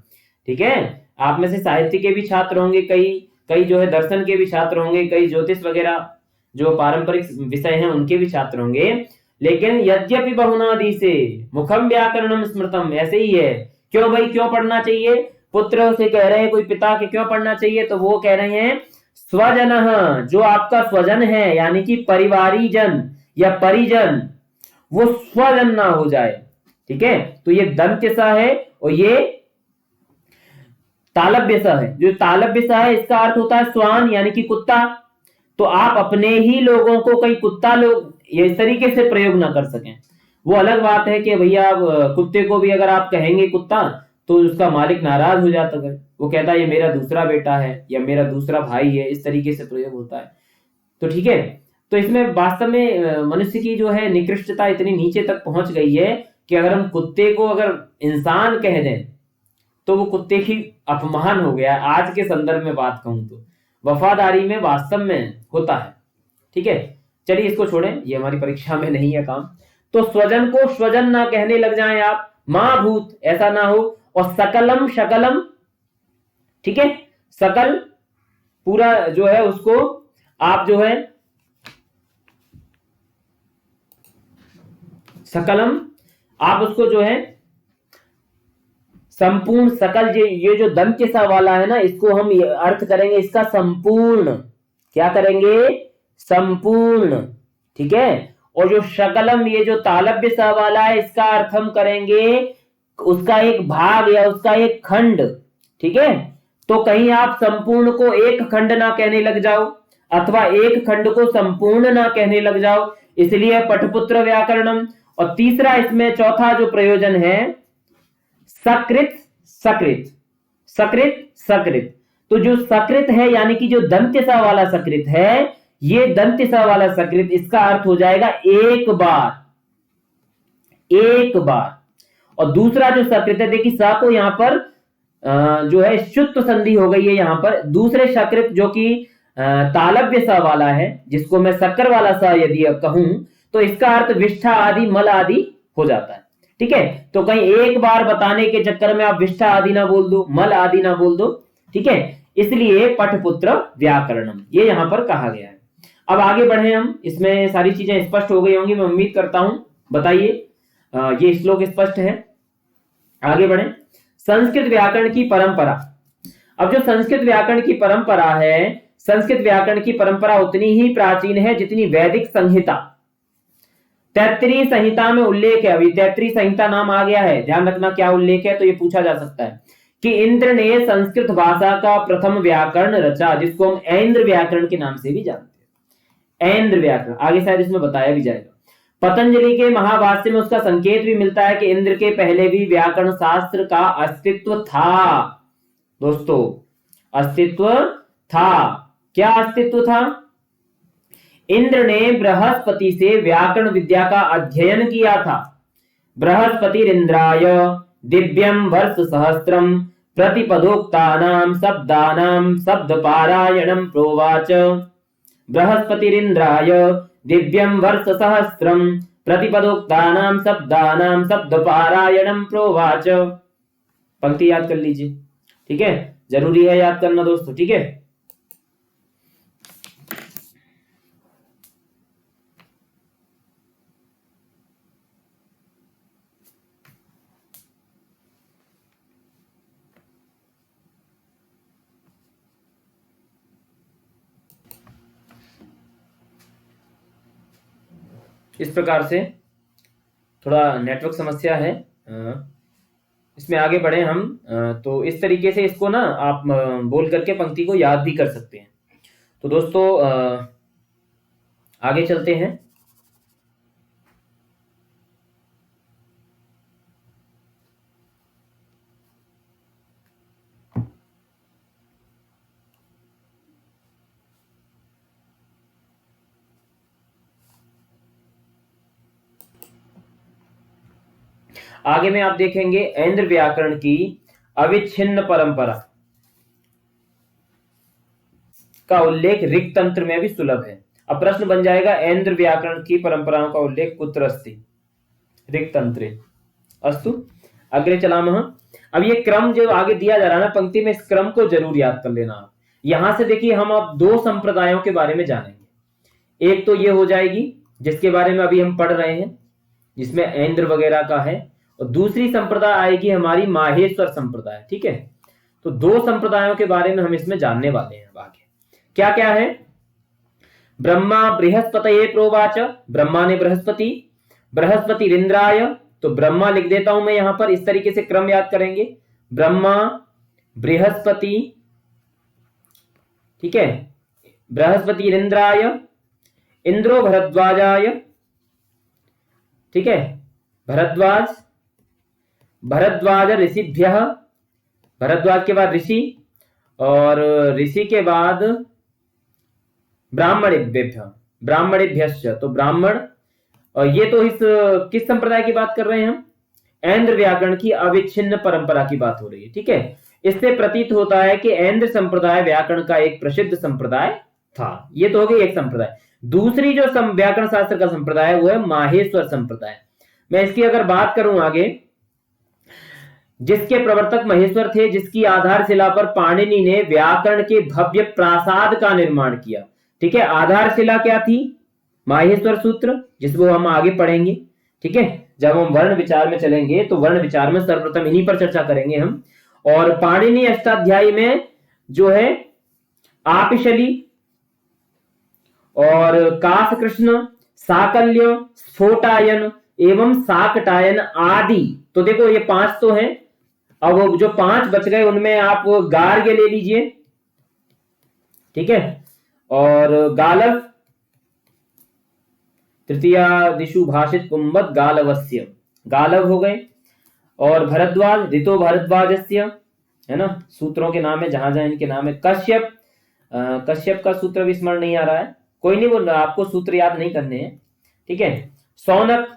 S1: ठीक है, आप में से साहित्य के भी छात्र होंगे, कई जो है दर्शन के भी छात्र होंगे, कई ज्योतिष वगैरह जो पारंपरिक विषय हैं उनके भी छात्र होंगे। लेकिन यद्यपि बहुनादि से मुखम व्याकरणम स्मृतम, ऐसे ही है। क्यों भाई, क्यों पढ़ना चाहिए? पुत्र से कह रहे हैं, कोई पिता के क्यों पढ़ना चाहिए, तो वो कह रहे हैं स्वजन, जो आपका स्वजन है यानी कि परिवारीजन या परिजन, वो स्वजन ना हो जाए। ठीक है, तो ये दंत्य सा है और ये तालव्य सा है। जो तालव्य सा है इसका अर्थ होता है स्वान यानी कि कुत्ता। तो आप अपने ही लोगों को कहीं कुत्ता लोग ये इस तरीके से प्रयोग ना कर सकें। वो अलग बात है कि भैया कुत्ते को भी अगर आप कहेंगे कुत्ता तो उसका मालिक नाराज हो जाता है, वो कहता है ये मेरा दूसरा बेटा है या मेरा दूसरा भाई है, इस तरीके से प्रयोग होता है। तो ठीक है, तो इसमें वास्तव में मनुष्य की जो है निकृष्टता इतनी नीचे तक पहुंच गई है कि अगर हम कुत्ते को अगर इंसान कह दें तो वो कुत्ते की अपमान हो गया। आज के संदर्भ में बात कहूं तो वफादारी में वास्तव में होता है। ठीक है, चलिए इसको छोड़ें, ये हमारी परीक्षा में नहीं है काम। तो स्वजन को स्वजन ना कहने लग जाएं आप, मां भूत ऐसा ना हो। और सकलम शकलम, ठीक है, सकल पूरा जो है उसको आप जो है सकलम, आप उसको जो है संपूर्ण, सकल, ये जो दंत्य सा वाला है ना, इसको हम अर्थ करेंगे इसका संपूर्ण। क्या करेंगे? संपूर्ण। ठीक है, और जो शकलम ये जो तालव्य सा वाला है, इसका अर्थ हम करेंगे उसका एक भाग या उसका एक खंड। ठीक है, तो कहीं आप संपूर्ण को एक खंड ना कहने लग जाओ अथवा एक खंड को संपूर्ण ना कहने लग जाओ, इसलिए पठपुत्र व्याकरणम। और तीसरा इसमें चौथा जो प्रयोजन है, सकृत सकृत, सकृत सकृत। तो जो सकृत है यानी कि जो दंत्य सा वाला सकृत है, ये दंत्य सा वाला सकृत, इसका अर्थ हो जाएगा एक बार, एक बार। और दूसरा जो सकृत है, देखिए सा को यहां पर जो है शुत्व संधि हो गई है यहां पर। दूसरे सकृत जो कि तालव्य सा वाला है, जिसको मैं शक्कर वाला सा यदि कहूं तो इसका अर्थ विष्ठा आदि मल आदि हो जाता है। ठीक है, तो कहीं एक बार बताने के चक्कर में आप विष्ठा आदि ना बोल दो, मल आदि ना बोल दो। ठीक है, इसलिए पठपुत्र व्याकरणम ये यहां पर कहा गया है। अब आगे बढ़े हम, इसमें सारी चीजें स्पष्ट हो गई होंगी मैं उम्मीद करता हूं। बताइए, ये श्लोक स्पष्ट है, आगे बढ़े। संस्कृत व्याकरण की परंपरा। अब जो संस्कृत व्याकरण की परंपरा है, संस्कृत व्याकरण की परंपरा उतनी ही प्राचीन है जितनी वैदिक संहिता। तैत्तिरीय संहिता में उल्लेख है, अभी तैत्तिरीय संहिता नाम आ गया है, ध्यान रखना क्या उल्लेख है, तो ये पूछा जा सकता है कि इंद्र ने संस्कृत भाषा का प्रथम व्याकरण रचा, जिसको हम ऐन्द्र व्याकरण के नाम से भी जानते हैं। ऐन्द्र व्याकरण आगे शायद इसमें बताया भी जाएगा। पतंजलि के महाभाष्य में उसका संकेत भी मिलता है कि इंद्र के पहले भी व्याकरण शास्त्र का अस्तित्व था। दोस्तों अस्तित्व था, क्या अस्तित्व था? इंद्र ने बृहस्पति से व्याकरण विद्या का अध्ययन किया था। बृहस्पतिरिंद्राय दिव्यम वर्ष सहस्त्रम प्रतिपदोक्तानां शब्दानां शब्दपारायणं प्रोवाच। बृहस्पतिरिंद्राय दिव्यम वर्ष सहस्त्रम प्रतिपदोक्तानां शब्दानां शब्दपारायणं प्रोवाच। पंक्ति याद कर लीजिए, ठीक है, जरूरी है याद करना दोस्तों। ठीक है, इस प्रकार से थोड़ा नेटवर्क समस्या है, इसमें आगे बढ़े हम। तो इस तरीके से इसको ना आप बोल करके पंक्ति को याद भी कर सकते हैं। तो दोस्तों आगे चलते हैं। आगे में आप देखेंगे ऐन्द्र व्याकरण की अविच्छिन्न परंपरा का उल्लेख ऋक् तंत्र में भी सुलभ है। अब प्रश्न बन जाएगा ऐन्द्र व्याकरण की परंपराओं का उल्लेख कुत्र अस्ति? ऋक् तंत्रे। अस्तु अग्रे चलामः। अब ये क्रम जो आगे दिया जा रहा है ना पंक्ति में, इस क्रम को जरूर याद कर लेना आप। यहां से देखिए हम अब दो संप्रदायों के बारे में जानेंगे। एक तो ये हो जाएगी जिसके बारे में अभी हम पढ़ रहे हैं, जिसमें ऐन्द्र वगैरह का है, और दूसरी संप्रदाय आएगी हमारी माहेश्वर संप्रदाय। ठीक है, तो दो संप्रदायों के बारे में हम इसमें जानने वाले हैं। आगे क्या क्या है? ब्रह्मा बृहस्पतये प्रोवाच, ब्रह्मा ने बृहस्पति इंद्राय, तो ब्रह्मा लिख देता हूं मैं यहां पर, इस तरीके से क्रम याद करेंगे। ब्रह्मा बृहस्पति, ठीक है, बृहस्पति इंद्राय, इंद्रो भरद्वाजाय, ठीक है, भरद्वाज ऋषिभ्य, भरद्वाज के बाद ऋषि, और ऋषि के बाद ब्राह्मणेभ्यश्च, तो ब्राह्मण। और ये तो इस किस संप्रदाय की बात कर रहे हैं हम? ऐन्द्र व्याकरण की अविच्छिन्न परंपरा की बात हो रही है। ठीक है, इससे प्रतीत होता है कि ऐन्द्र संप्रदाय व्याकरण का एक प्रसिद्ध संप्रदाय था। ये तो हो गई एक संप्रदाय। दूसरी जो व्याकरण शास्त्र का संप्रदाय है वो है माहेश्वर संप्रदाय। मैं इसकी अगर बात करूं आगे, जिसके प्रवर्तक महेश्वर थे, जिसकी आधारशिला पर पाणिनि ने व्याकरण के भव्य प्रासाद का निर्माण किया। ठीक है, आधारशिला क्या थी? माहेश्वर सूत्र, जिसको हम आगे पढ़ेंगे। ठीक है, जब हम वर्ण विचार में चलेंगे तो वर्ण विचार में सर्वप्रथम इन्हीं पर चर्चा करेंगे हम। और पाणिनि अष्टाध्यायी में जो है आपिशली और कासकृष्ण, साकल्य, स्फोटायन एवं साकटायन आदि, तो देखो ये 5 तो हैं। अब जो 5 बच गए उनमें आप गार्ग्य ले लीजिए, ठीक है, और गालव, तृतीयादिशु भाषित कुंभत गालवस्य, गालव हो गए। और भरद्वाज, ऋतो भरद्वाजस्य, है ना, सूत्रों के नाम है जहां जहां इनके नाम है। कश्यप, कश्यप का सूत्र भी स्मरण नहीं आ रहा है, कोई नहीं, वो आपको सूत्र याद नहीं करने हैं। ठीक है, सौनक,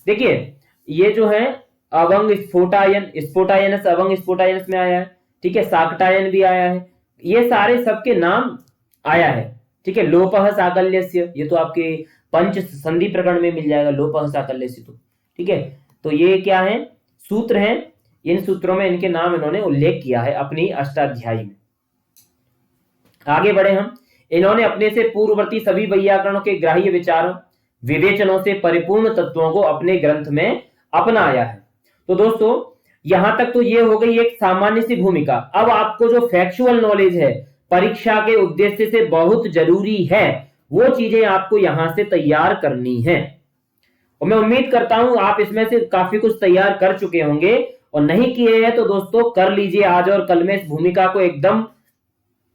S1: देखिए ये जो है अवंग स्फोटायन, स्फोटायनस, अवंग स्फोटायनस में आया है। ठीक है, साकटायन भी आया है। ये सारे सबके नाम आया है। ठीक है, लोपह साकल्यस्य, ये तो आपके पंच संधि प्रकरण में मिल जाएगा, लोपह साकल्यस्य। तो ठीक है, तो ये क्या है? सूत्र हैं। इन सूत्रों में इनके नाम इन्होंने उल्लेख किया है अपनी अष्टाध्यायी में। आगे बढ़े हम। इन्होंने अपने से पूर्ववर्ती सभी वैयाकरणों के ग्राह्य विचारों, विवेचनों से परिपूर्ण तत्वों को अपने ग्रंथ में अपनाया है। तो दोस्तों यहां तक तो ये हो गई एक सामान्य सी भूमिका। अब आपको जो फैक्चुअल नॉलेज है, परीक्षा के उद्देश्य से बहुत जरूरी है, वो चीजें आपको यहां से तैयार करनी है। और मैं उम्मीद करता हूं आप इसमें से काफी कुछ तैयार कर चुके होंगे, और नहीं किए हैं तो दोस्तों कर लीजिए आज और कल में इस भूमिका को एकदम,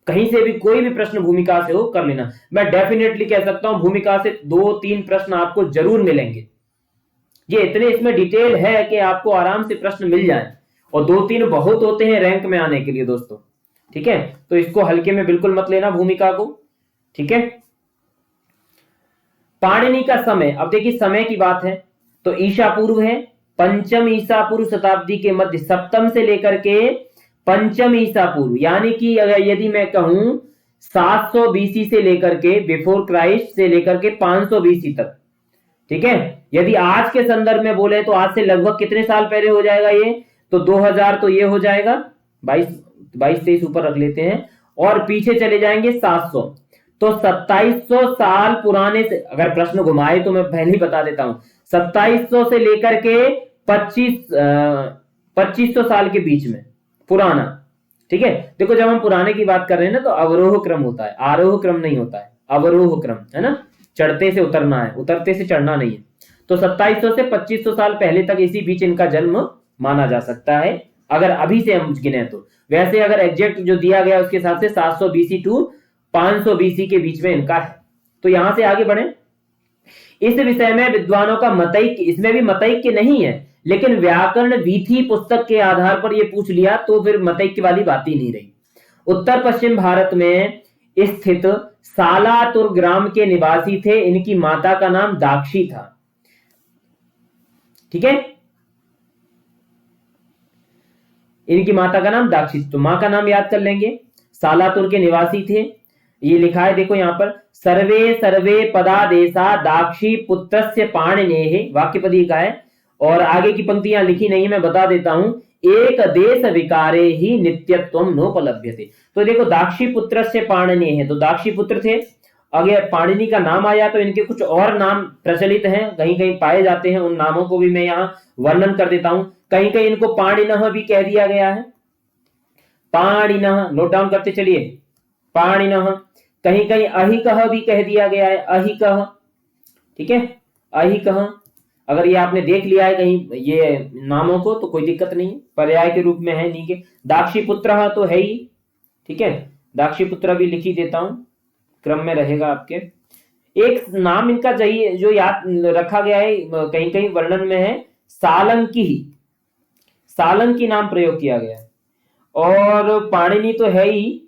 S1: कहीं से भी कोई भी प्रश्न भूमिका से हो कर लेना। मैं डेफिनेटली कह सकता हूं भूमिका से 2-3 प्रश्न आपको जरूर मिलेंगे। ये इतने इसमें डिटेल है कि आपको आराम से प्रश्न मिल जाए, और 2-3 बहुत होते हैं रैंक में आने के लिए दोस्तों। ठीक है, तो इसको हल्के में बिल्कुल मत लेना भूमिका को। ठीक है, पाणिनि का समय, अब देखिए समय की बात है तो ईसा पूर्व है, 5वीं ईसा पूर्व शताब्दी के मध्य, 7वीं से लेकर के 5वीं ईसा पूर्व, यानी कि अगर यदि मैं कहूं 700 बीसी से लेकर के बिफोर क्राइस्ट से लेकर के 500 बीसी तक। ठीक है, यदि आज के संदर्भ में बोले तो आज से लगभग कितने साल पहले हो जाएगा ये? तो 2000 तो ये हो जाएगा, 22-23 ऊपर रख लेते हैं, और पीछे चले जाएंगे 700, तो 2700 साल पुराने से, अगर प्रश्न घुमाए तो मैं पहले ही बता देता हूं, 2700 से लेकर के 2500 साल के बीच में पुराना। ठीक है, देखो जब हम पुराने की बात कर रहे हैं ना तो अवरोह क्रम होता है, आरोह क्रम नहीं होता है, अवरोह क्रम, है ना, चढ़ते से उतरना है, उतरते से चढ़ना नहीं है। तो 2700 से 2500 साल पहले तक इसी बीच इनका जन्म माना जा सकता है, अगर अभी से हम गिने तो। वैसे अगर एग्जैक्ट जो दिया गया उसके हिसाब से 700 बीसी टू 500 बीसी के बीच में इनका है। तो यहां से आगे बढ़े। इस विषय में विद्वानों का मतैक्य, इसमें भी मतैक्य नहीं है, लेकिन व्याकरण वीथी पुस्तक के आधार पर ये पूछ लिया तो फिर मतैक्य वाली बात ही नहीं रही। उत्तर पश्चिम भारत में स्थित सालातुर ग्राम के निवासी थे। इनकी माता का नाम दाक्षी था। ठीक है, इनकी माता का नाम दाक्षी, तो मां का नाम याद कर लेंगे। सालातुर के निवासी थे, ये लिखा है देखो यहां पर, सर्वे सर्वे पदादेशा दाक्षी पुत्रस्य पाणिनेः, वाक्यपदी का है। और आगे की पंक्तियां लिखी नहीं, मैं बता देता हूं। एक देश विकारे ही नित्यत्वम नोपलभ्यते। तो देखो दाक्षी पुत्रस्य पाणिनेः, तो दाक्षी पुत्र थे। अगर पाणिनि का नाम आया तो इनके कुछ और नाम प्रचलित हैं, कहीं कहीं पाए जाते हैं, उन नामों को भी मैं यहाँ वर्णन कर देता हूं। कहीं कहीं इनको पाणिनः भी कह दिया गया है, पाणिनः, नोट डाउन करते चलिए, पाणिनः। कहीं कहीं अहिकः भी कह दिया गया है, अहिकः। ठीक है, अहिकः। अगर ये आपने देख लिया है कहीं ये नामों को तो कोई दिक्कत नहीं है, पर्याय के रूप में है नहीं के। दाक्षी पुत्र तो है ही, ठीक है, दाक्षी पुत्र भी लिख ही देता हूं, क्रम में रहेगा आपके। एक नाम इनका जो याद रखा गया है, कहीं कहीं वर्णन में है, सालंकी, सालंकी नाम प्रयोग किया गया है। और पाणिनि तो है ही।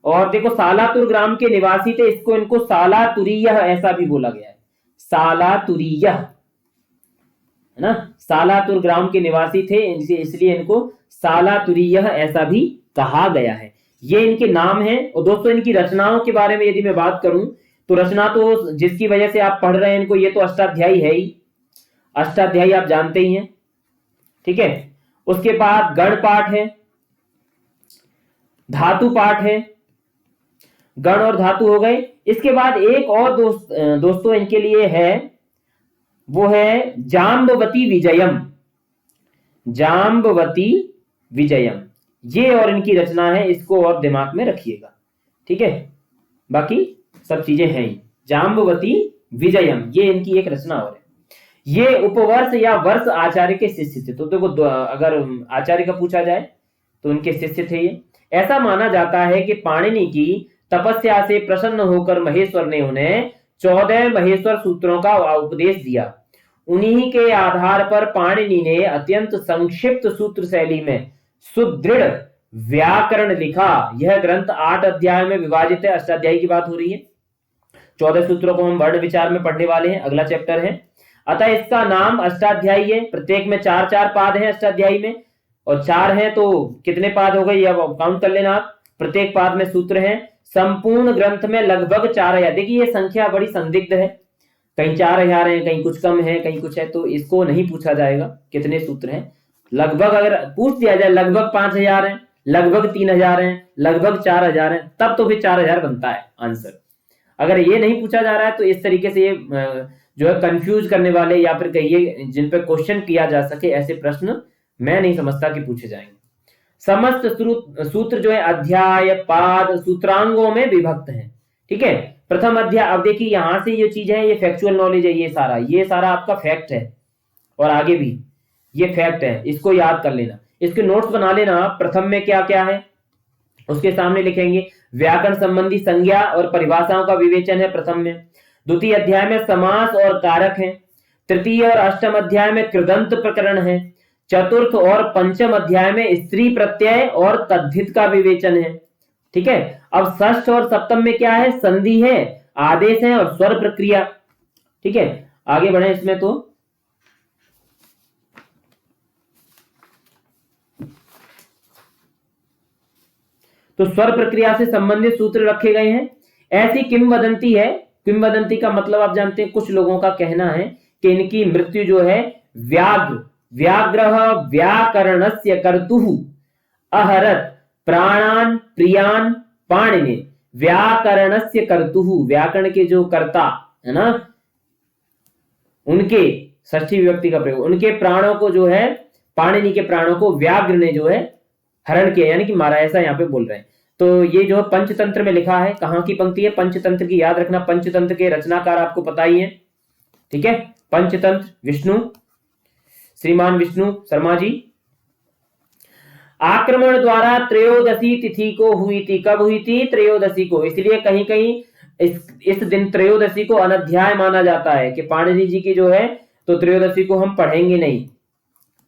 S1: और देखो सालातुर ग्राम के निवासी थे, इसको इनको सालातुरीय ऐसा भी बोला गया है, सालातुरीय, है ना। सालातुर ग्राम के निवासी थे, इसलिए इनको सालातुरीय ऐसा भी कहा गया है। ये इनके नाम है। और दोस्तों इनकी रचनाओं के बारे में यदि मैं बात करूं तो रचना तो जिसकी वजह से आप पढ़ रहे हैं इनको, ये तो अष्टाध्यायी है ही, अष्टाध्यायी आप जानते ही हैं। ठीक है, उसके बाद गण पाठ है, धातु पाठ है, गण और धातु हो गए। इसके बाद एक और दोस्तों इनके लिए है, वो है जाम्बवती विजयम, जाम्बवती विजयम। ये और इनकी रचना है, इसको और दिमाग में रखिएगा। ठीक है, बाकी सब चीजें हैं ही। जाम्बवती विजयम, ये इनकी एक रचना और है। ये उपवर्ष या वर्ष आचार्य के शिष्य थे। तो देखो अगर आचार्य का पूछा जाए तो उनके शिष्य थे ये। ऐसा माना जाता है कि पाणिनि की तपस्या से प्रसन्न होकर महेश्वर ने उन्हें 14 महेश्वर सूत्रों का उपदेश दिया। उन्हीं के आधार पर पाणिनि ने अत्यंत संक्षिप्त सूत्र शैली में सुदृढ़ व्याकरण लिखा। यह ग्रंथ 8 अध्याय में विभाजित है, अष्टाध्यायी की बात हो रही है। 14 सूत्रों को हम वर्ण विचार में पढ़ने वाले हैं, अगला चैप्टर है। अतः इसका नाम अष्टाध्यायी है। प्रत्येक में 4-4 पाद हैं अष्टाध्यायी में, और 4 हैं तो कितने पाद हो गए, अब काउंट कर लेना आप। प्रत्येक पाद में सूत्र हैं। संपूर्ण ग्रंथ में लगभग 4000, देखिए ये संख्या बड़ी संदिग्ध है, कहीं 4000 है, कहीं कुछ कम है, कहीं कुछ है, तो इसको नहीं पूछा जाएगा कितने सूत्र हैं। लगभग अगर पूछ दिया जाए लगभग 5000 है, लगभग 3000 है, लगभग 4000 है, तब तो फिर 4000 बनता है आंसर। अगर ये नहीं पूछा जा रहा है तो इस तरीके से ये जो है कंफ्यूज करने वाले, या फिर कहिए जिन पे क्वेश्चन किया जा सके, ऐसे प्रश्न मैं नहीं समझता कि पूछे जाएंगे। समस्त सूत्र जो है अध्याय, पाद, सूत्रांगों में विभक्त हैं। ठीक है, प्रथम अध्याय, अब देखिए यहां से ये चीज है, ये फैक्चुअल नॉलेज है, ये सारा आपका फैक्ट है, और आगे भी ये फैक्ट है, इसको याद कर लेना, इसके नोट्स बना लेना। प्रथम में क्या क्या है उसके सामने लिखेंगे। व्याकरण संबंधी संज्ञा और परिभाषाओं का विवेचन है प्रथम में। द्वितीय अध्याय में समास और कारक है। तृतीय और अष्टम अध्याय में कृदंत प्रकरण है। चतुर्थ और पंचम अध्याय में स्त्री प्रत्यय और तद्धित का विवेचन है। ठीक है, अब षष्ठ और सप्तम में क्या है, संधि है, आदेश है और स्वर प्रक्रिया। ठीक है, आगे बढ़े इसमें तो स्वर प्रक्रिया से संबंधित सूत्र रखे गए हैं। ऐसी किंवदंती है, किंवदंती का मतलब आप जानते हैं, कुछ लोगों का कहना है कि इनकी मृत्यु जो है व्याग्रह व्याकरणस्य कर्तुः अहरत प्राणान प्रियान पाणिनि। व्याकरणस्य कर्तुः, व्याकरण के जो कर्ता है ना, उनके षष्ठी विभक्ति का प्रयोग, उनके प्राणों को जो है, पाणिनि के प्राणों को व्याघ्र ने जो है हरण किया, यानी कि मारा, ऐसा यहाँ पे बोल रहे हैं। तो ये जो पंचतंत्र में लिखा है, कहाँ की पंक्ति है, पंचतंत्र की, याद रखना, पंचतंत्र के रचनाकार आपको पता ही है। ठीक है, पंचतंत्र विष्णु, श्रीमान विष्णु शर्मा जी। आक्रमण द्वारा त्रयोदशी तिथि को हुई थी। कब हुई थी? त्रयोदशी को। इसलिए कहीं कहीं इस दिन त्रयोदशी को अनध्याय माना जाता है कि पाणिनि जी की जो है तो त्रयोदशी को हम पढ़ेंगे नहीं,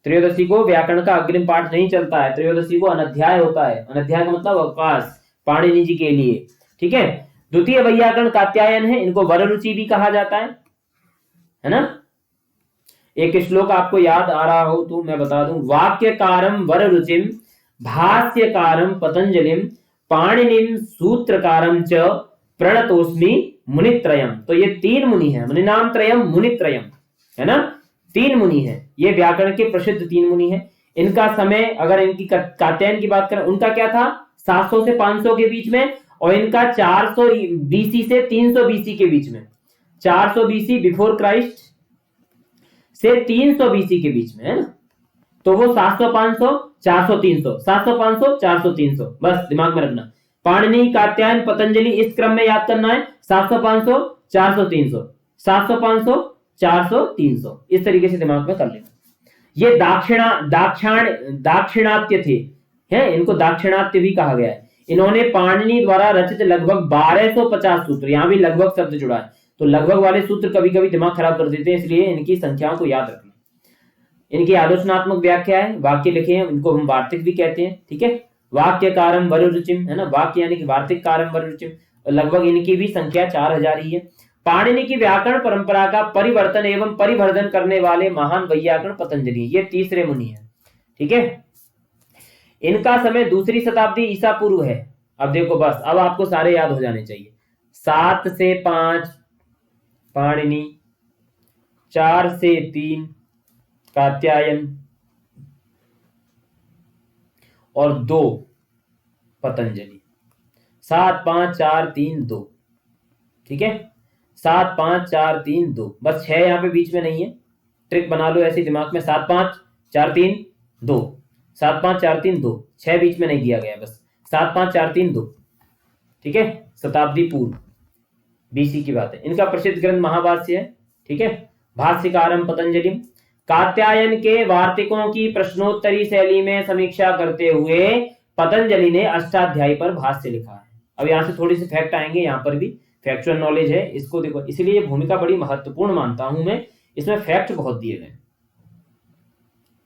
S1: त्रयोदशी को व्याकरण का अग्रिम पाठ नहीं चलता है, त्रयोदशी को अनध्याय होता है। अनध्याय का मतलब अवकाश पाणिनि जी के लिए, ठीक है। द्वितीय वैयाकरण कात्यायन है, इनको वररुचि भी कहा जाता है ना। एक श्लोक आपको याद आ रहा हो तो मैं बता दूं, वाक्यकारम वररुचिम भाष्यकारम पतंजलिम पाणिनिम सूत्रकारम च प्रणतोस्मि मुनित्रयम। तो ये तीन मुनि है, मुनिनाम त्रयम मुनित्रयम, है ना, तीन मुनि है। ये व्याकरण के प्रसिद्ध तीन मुनि है। इनका समय, अगर इनकी कात्यायन की बात करें, उनका क्या था 700 से 500 के बीच में, और इनका 400 बीसी से 300 बीसी के बीच में, 400 बीसी बिफोर क्राइस्ट से 300 बीसी के बीच में, है ना। तो वो 700 500 400 300, 700 500 400 300, बस दिमाग में रखना। पाणिनि कात्यायन पतंजलि इस क्रम में याद करना है, 700 500 400 300, 700 500 400 300, इस तरीके से दिमाग में कर लेना। ये दाक्षिणात्य थे, हैं, इनको दाक्षिणात्य भी कहा गया है। इन्होंने पाणिनि द्वारा रचित लगभग 1250 सूत्र, यहां भी लगभग शब्द जुड़ा है, तो लगभग वाले सूत्र कभी कभी दिमाग खराब कर देते हैं, इसलिए इनकी संख्याओं को याद रखना। इनकी आलोचनात्मक व्याख्या है, वाक्य लिखे हैं, इनको हम वार्तिक भी कहते हैं, ठीक है। वाक्यकारम वररुचिम, है ना, वाक्य यानी कि वार्तिक कारम वररुचिम, लगभग इनकी भी संख्या 4000 ही है। पाणिनि की व्याकरण परंपरा का परिवर्तन एवं परिवर्धन करने वाले महान वैयाकरण पतंजलि, ये तीसरे मुनि है, ठीक है। इनका समय दूसरी शताब्दी ईसा पूर्व है। अब देखो, बस अब आपको सारे याद हो जाने चाहिए। 7 से 5 पाणिनि, 4 से 3 कात्यायन और 2 पतंजलि। 7 5 4 3 2, ठीक है। 7 5 4 3 2, बस 6 यहां पे बीच में नहीं है, ट्रिक बना लो ऐसे दिमाग में, 7 5 4 3 2, 7 5 4 3 2, 6 बीच में नहीं दिया गया, बस 7 5 4 3 2, ठीक है। शताब्दी पूर्व बीसी की बात है। इनका प्रसिद्ध ग्रंथ महाभाष्य है, ठीक है। भाष्यकारम पतंजलि, कात्यायन के वार्तिकों की प्रश्नोत्तरी शैली में समीक्षा करते हुए पतंजलि ने अष्टाध्यायी पर भाष्य लिखा है। अब यहां से थोड़ी सी फैक्ट आएंगे, यहां पर भी फैक्चुअल नॉलेज है, इसको देखो, इसलिए ये भूमिका बड़ी महत्वपूर्ण मानता हूं मैं, इसमें फैक्ट बहुत दिए गए,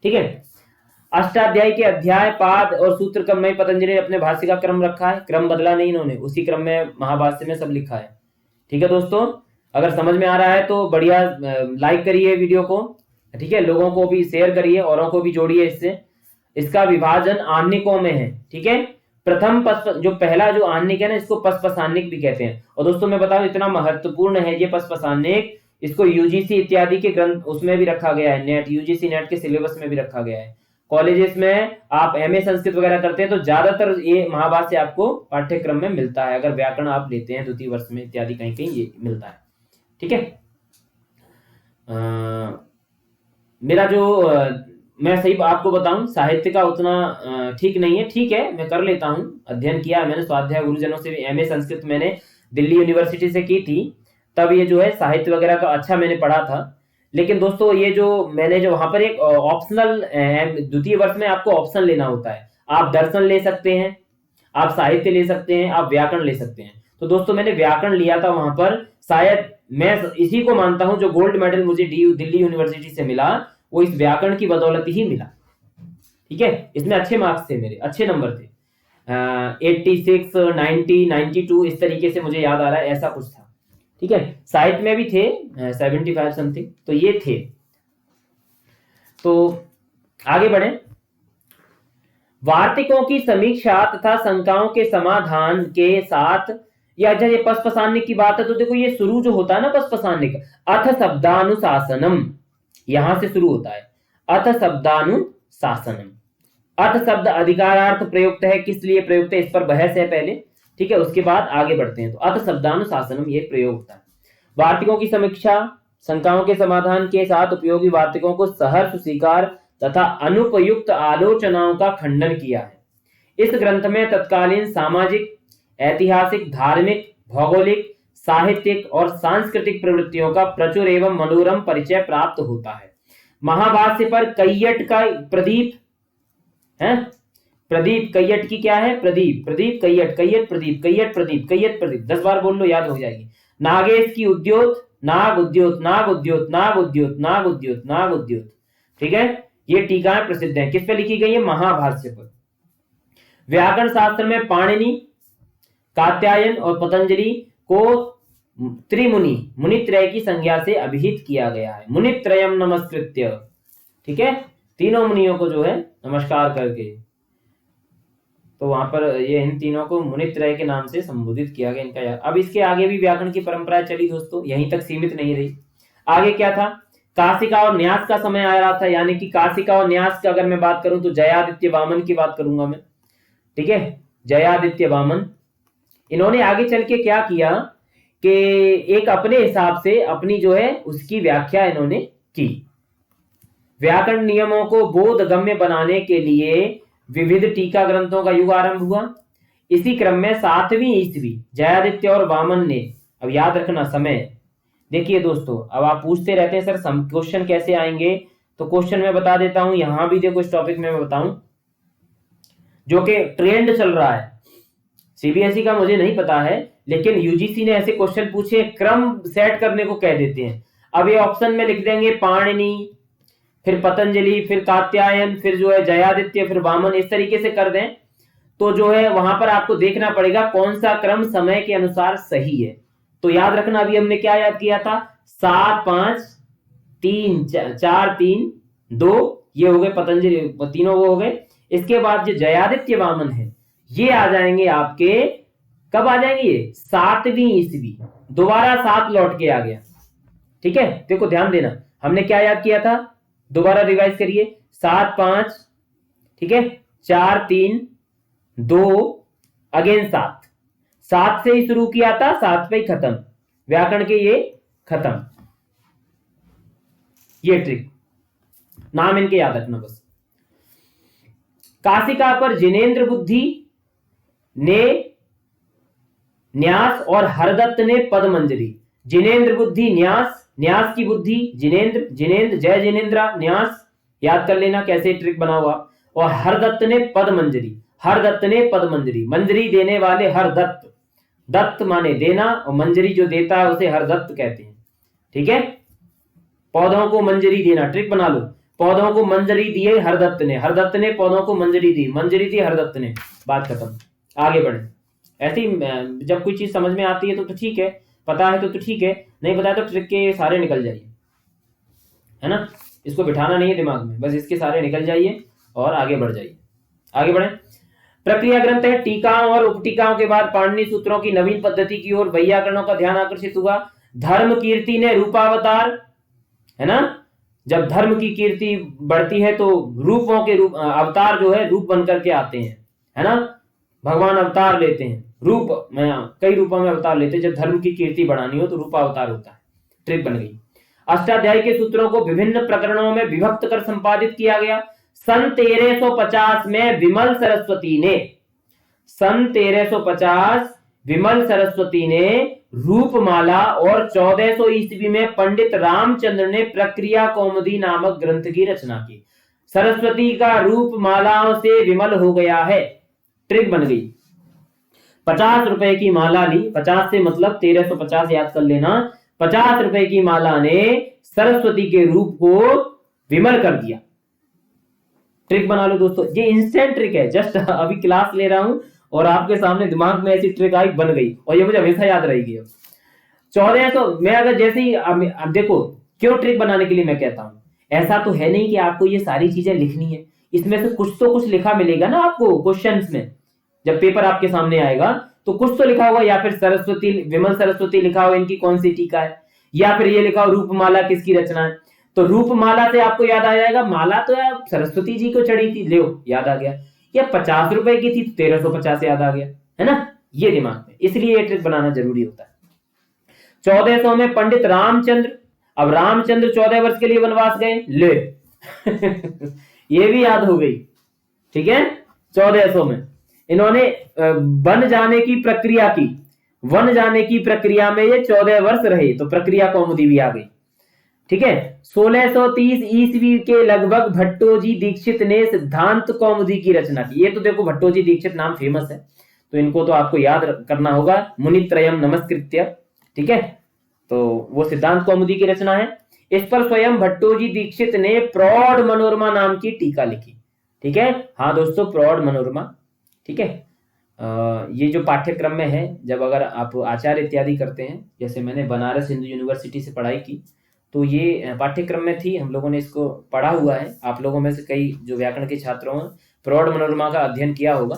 S1: ठीक है। अष्टाध्यायी के अध्याय, पाद और सूत्र क्रम में पतंजलि ने अपने भाष्य का क्रम रखा है, क्रम बदला नहीं इन्होंने, उसी क्रम में महाभाष्य में सब लिखा है, ठीक है दोस्तों। अगर समझ में आ रहा है तो बढ़िया लाइक करिए वीडियो को, ठीक है, लोगों को भी शेयर करिए, औरों को भी जोड़िए इससे। इसका विभाजन आह्निकों में है, ठीक है। प्रथम जो पहला जो आह्निक है ना, इसको पसपसान्निक भी कहते हैं। और दोस्तों मैं बताऊं, इतना महत्वपूर्ण है ये पसपसान्निक, इसको यूजीसी इत्यादि के ग्रंथ उसमें भी रखा गया है, नेट यूजीसी नेट के सिलेबस में भी रखा गया है। कॉलेजेस में आप एमए संस्कृत वगैरह करते हैं तो ज्यादातर ये महाभाष्य आपको पाठ्यक्रम में मिलता है, अगर व्याकरण आप लेते हैं द्वितीय वर्ष में इत्यादि कहीं कहीं ये मिलता है, ठीक है। मेरा जो मैं सही आपको बताऊं, साहित्य का उतना ठीक नहीं है, ठीक है, मैं कर लेता हूं, अध्ययन किया है मैंने, स्वाध्याय गुरुजनों से भी। एमए संस्कृत मैंने दिल्ली यूनिवर्सिटी से की थी, तब ये जो है साहित्य वगैरह का अच्छा मैंने पढ़ा था। लेकिन दोस्तों ये जो मैंने जो वहां पर एक ऑप्शनल द्वितीय वर्ष में आपको ऑप्शन लेना होता है, आप दर्शन ले सकते हैं, आप साहित्य ले सकते हैं, आप व्याकरण ले सकते हैं। तो दोस्तों मैंने व्याकरण लिया था वहां पर, शायद मैं इसी को मानता हूं जो गोल्ड मेडल मुझे दिल्ली यूनिवर्सिटी से मिला, वो इस व्याकरण की बदौलत ही मिला, ठीक है। इसमें अच्छे मार्क्स थे मेरे, अच्छे नंबर थे, 86 90 92 इस तरीके से मुझे याद आ रहा है, ऐसा कुछ था, ठीक है। साहित्य में भी थे 75 समथिंग, तो ये थे। तो आगे बढ़े, वार्तिकों की समीक्षा तथा शंकाओं के समाधान के साथ, या जब ये पसपसान्निक की बात है तो देखो, ये शुरू जो होता है ना पसपसान्निक, अथ शब्दानुशासनम, यहां से शुरू होता है, अथ शब्दानुशासनम। अर्थ शब्द अधिकारार्थ प्रयुक्त है, किस लिए प्रयुक्त है इस पर बहस है पहले, ठीक है, उसके बाद आगे बढ़ते हैं। तो अर्थ शब्दानुशासनम ये प्रयोग होता है। वार्तिकों की समीक्षा, शंकाओं के समाधान के साथ उपयोगी वार्तिकों को सहर्ष स्वीकार तथा अनुपयुक्त आलोचनाओं का खंडन किया है। इस ग्रंथ में तत्कालीन सामाजिक, ऐतिहासिक, धार्मिक, भौगोलिक, साहित्यिक और सांस्कृतिक प्रवृत्तियों का प्रचुर एवं मनोरम परिचय प्राप्त होता है। महाभाष्य पर कैयट का प्रदीप है, प्रदीप कैयट की क्या है, प्रदीप, प्रदीप कैयट, कैयट प्रदीप, कैयट प्रदीप, कैयट प्रदीप, 10 बार बोल लो याद हो जाएगी। नागेश की उद्योत, नाग उद्योत, नाग उद्योत, नाग उद्योत, नाग उद्योत, नाग उद्योत, ठीक है। ये टीकाएं प्रसिद्ध हैं, किस पे लिखी गई है, महाभाष्य पर। व्याकरण शास्त्र में पाणिनि, कात्यायन और पतंजलि को त्रिमुनि, मुनित्रय की संज्ञा से अभिहित किया गया है। मुनित्रयम नमस्कृत्य, ठीक है, तीनों मुनियों को जो है नमस्कार करके, तो वहां पर ये इन तीनों को मुनित्रय के नाम से संबोधित किया गया इनका। अब इसके आगे भी व्याकरण की परंपरा चली दोस्तों, यहीं तक सीमित नहीं रही। आगे क्या था, काशिका और न्यास का समय आ रहा था, यानी कि काशिका और न्यास का अगर मैं बात करूं तो जयादित्य वामन की बात करूंगा मैं, ठीक है, जयादित्य वामन। इन्होंने आगे चल के क्या किया कि एक अपने हिसाब से अपनी जो है उसकी व्याख्या इन्होंने की। व्याकरण नियमों को बोधगम्य बनाने के लिए विविध टीका ग्रंथों का युग आरंभ हुआ। इसी क्रम में 7वीं ईस्वी जयादित्य और वामन ने, अब याद रखना समय, देखिए दोस्तों अब आप पूछते रहते हैं सर क्वेश्चन कैसे आएंगे, तो क्वेश्चन मैं बता देता हूं। यहां भी देखो इस टॉपिक में मैं बताऊं जो कि ट्रेंड चल रहा है, सीबीएसई का मुझे नहीं पता है, लेकिन यूजीसी ने ऐसे क्वेश्चन पूछे, क्रम सेट करने को कह देते हैं। अब ये ऑप्शन में लिख देंगे पाणिनि, फिर पतंजलि, फिर कात्यायन, फिर जो है जयादित्य, फिर वामन, इस तरीके से कर दें तो जो है वहां पर आपको देखना पड़ेगा कौन सा क्रम समय के अनुसार सही है। तो याद रखना, अभी हमने क्या याद किया था, 7 5 3 4 3 2, ये हो गए पतंजलि, तीनों वो हो गए। इसके बाद जो जयादित्य वामन है ये आ जाएंगे आपके, कब आ जाएंगे ये, 7वीं ईस्वी, दोबारा 7 लौट के आ गया, ठीक है। देखो ध्यान देना, हमने क्या याद किया था, दोबारा रिवाइज करिए, 7 5, ठीक है, 4 3 2, अगेन 7 से ही शुरू किया था, 7 पे ही खत्म, व्याकरण के ये खत्म। ये ट्रिक, नाम इनके याद रखना बस। काशिका पर जिनेन्द्र बुद्धि ने न्यास और हरदत्त ने पदमंजरी। जिनेन्द्र बुद्धि न्यास, न्यास की बुद्धि जिनेन्द्र, जिनेन्द्र जय जिनेन्द्रा न्यास, याद कर लेना कैसे ट्रिक बना हुआ। और हरदत्त ने पदमंजरी, हरदत्त ने पदमंजरी, मंजरी देने वाले हरदत्त, दत्त माने देना और मंजरी जो देता है उसे हरदत्त कहते हैं, ठीक है। पौधों को मंजरी देना, ट्रिक बना लो, पौधों को मंजरी दिए हरदत्त ने, हरदत्त ने पौधों को मंजरी दी, मंजरी दी हरदत्त ने, बात खत्म, आगे बढ़े। ऐसे ही जब कोई चीज समझ में आती है तो ठीक है, पता है तो ठीक है, नहीं पता है तो ट्रिक के सारे निकल जाइए, है ना, इसको बिठाना नहीं है दिमाग में, बस इसके सारे निकल जाइए और आगे बढ़ जाइए। आगे बढ़े, प्रक्रिया ग्रंथ है, टीकाओं और उपटीकाओं के बाद पाणिनि सूत्रों की नवीन पद्धति की ओर वैयाकरणों का ध्यान आकर्षित हुआ। धर्म कीर्ति ने रूपावतार, है ना, जब धर्म की कीर्ति बढ़ती है तो रूपों के रूप, अवतार जो है रूप बनकर के आते हैं, है ना, भगवान अवतार लेते हैं, रूप में कई रूपों में अवतार लेते हैं। जब धर्म की कीर्ति बढ़ानी हो तो रूपावतार होता है, ट्रिक बन गई। अष्टाध्यायी के सूत्रों को विभिन्न प्रकरणों में विभक्त कर संपादित किया गया। सन 1350 में विमल सरस्वती ने, सन 1350 विमल सरस्वती ने रूपमाला और 1400 ईस्वी में पंडित रामचंद्र ने प्रक्रिया कौमुदी नामक ग्रंथ की रचना की। सरस्वती का रूपमालाओं से विमल हो गया है, ट्रिक बन गई। 50 रुपए की माला ली, 50 से मतलब 1350 याद कर लेना, 50 रुपए की माला ने सरस्वती के रूप को विमल कर दिया, ट्रिक बना लो दोस्तों। ये इंस्टेंट ट्रिक है, जस्ट अभी क्लास ले रहा हूं और आपके सामने दिमाग में ऐसी ट्रिक आई, बन गई, और ये मुझे हमेशा याद रहेगी। 1400 मैं अगर जैसे ही अब देखो क्यों ट्रिक बनाने के लिए मैं कहता हूं, ऐसा तो है नहीं कि आपको ये सारी चीजें लिखनी है, इसमें से कुछ तो कुछ लिखा मिलेगा ना आपको क्वेश्चंस में, जब पेपर आपके सामने आएगा तो कुछ तो लिखा होगा, या फिर सरस्वती, विमल सरस्वती लिखा हो, इनकी कौन सी टीका है, या फिर ये लिखा हो रूपमाला किसकी रचना है, तो रूपमाला से आपको याद आ जाएगा, माला तो यार सरस्वती जी को चढ़ी थी, ले याद आ गया, या 50 रुपए की थी तो 1350 याद आ गया, है ना, ये दिमाग में, इसलिए ये ट्रिक बनाना जरूरी होता है। 1400 में पंडित रामचंद्र, अब रामचंद्र 14 वर्ष के लिए वनवास गए, ले ये भी याद हो गई, ठीक है। 1400 में इन्होंने वन जाने की प्रक्रिया की, वन जाने की प्रक्रिया में ये 14 वर्ष रहे, तो प्रक्रिया कौमुदी भी आ गई। ठीक है, 1630 ईस्वी के लगभग भट्टोजी दीक्षित ने सिद्धांत कौमुदी की रचना की। ये तो देखो भट्टोजी दीक्षित नाम फेमस है, तो इनको तो आपको याद करना होगा, मुनित्रयम नमस्कृत्य। ठीक है, तो वो सिद्धांत कौमुदी की रचना है। इस पर स्वयं भट्टोजी दीक्षित ने प्रौढ़ मनोरमा नाम की टीका लिखी। ठीक है, हाँ दोस्तों, प्रौढ़ मनोरमा। ठीक है, ये जो पाठ्यक्रम में है, जब अगर आप आचार्य इत्यादि करते हैं, जैसे मैंने बनारस हिंदू यूनिवर्सिटी से पढ़ाई की, तो ये पाठ्यक्रम में थी, हम लोगों ने इसको पढ़ा हुआ है। आप लोगों में से कई जो व्याकरण के छात्रों हैं प्रौढ़ मनोरमा का अध्ययन किया होगा।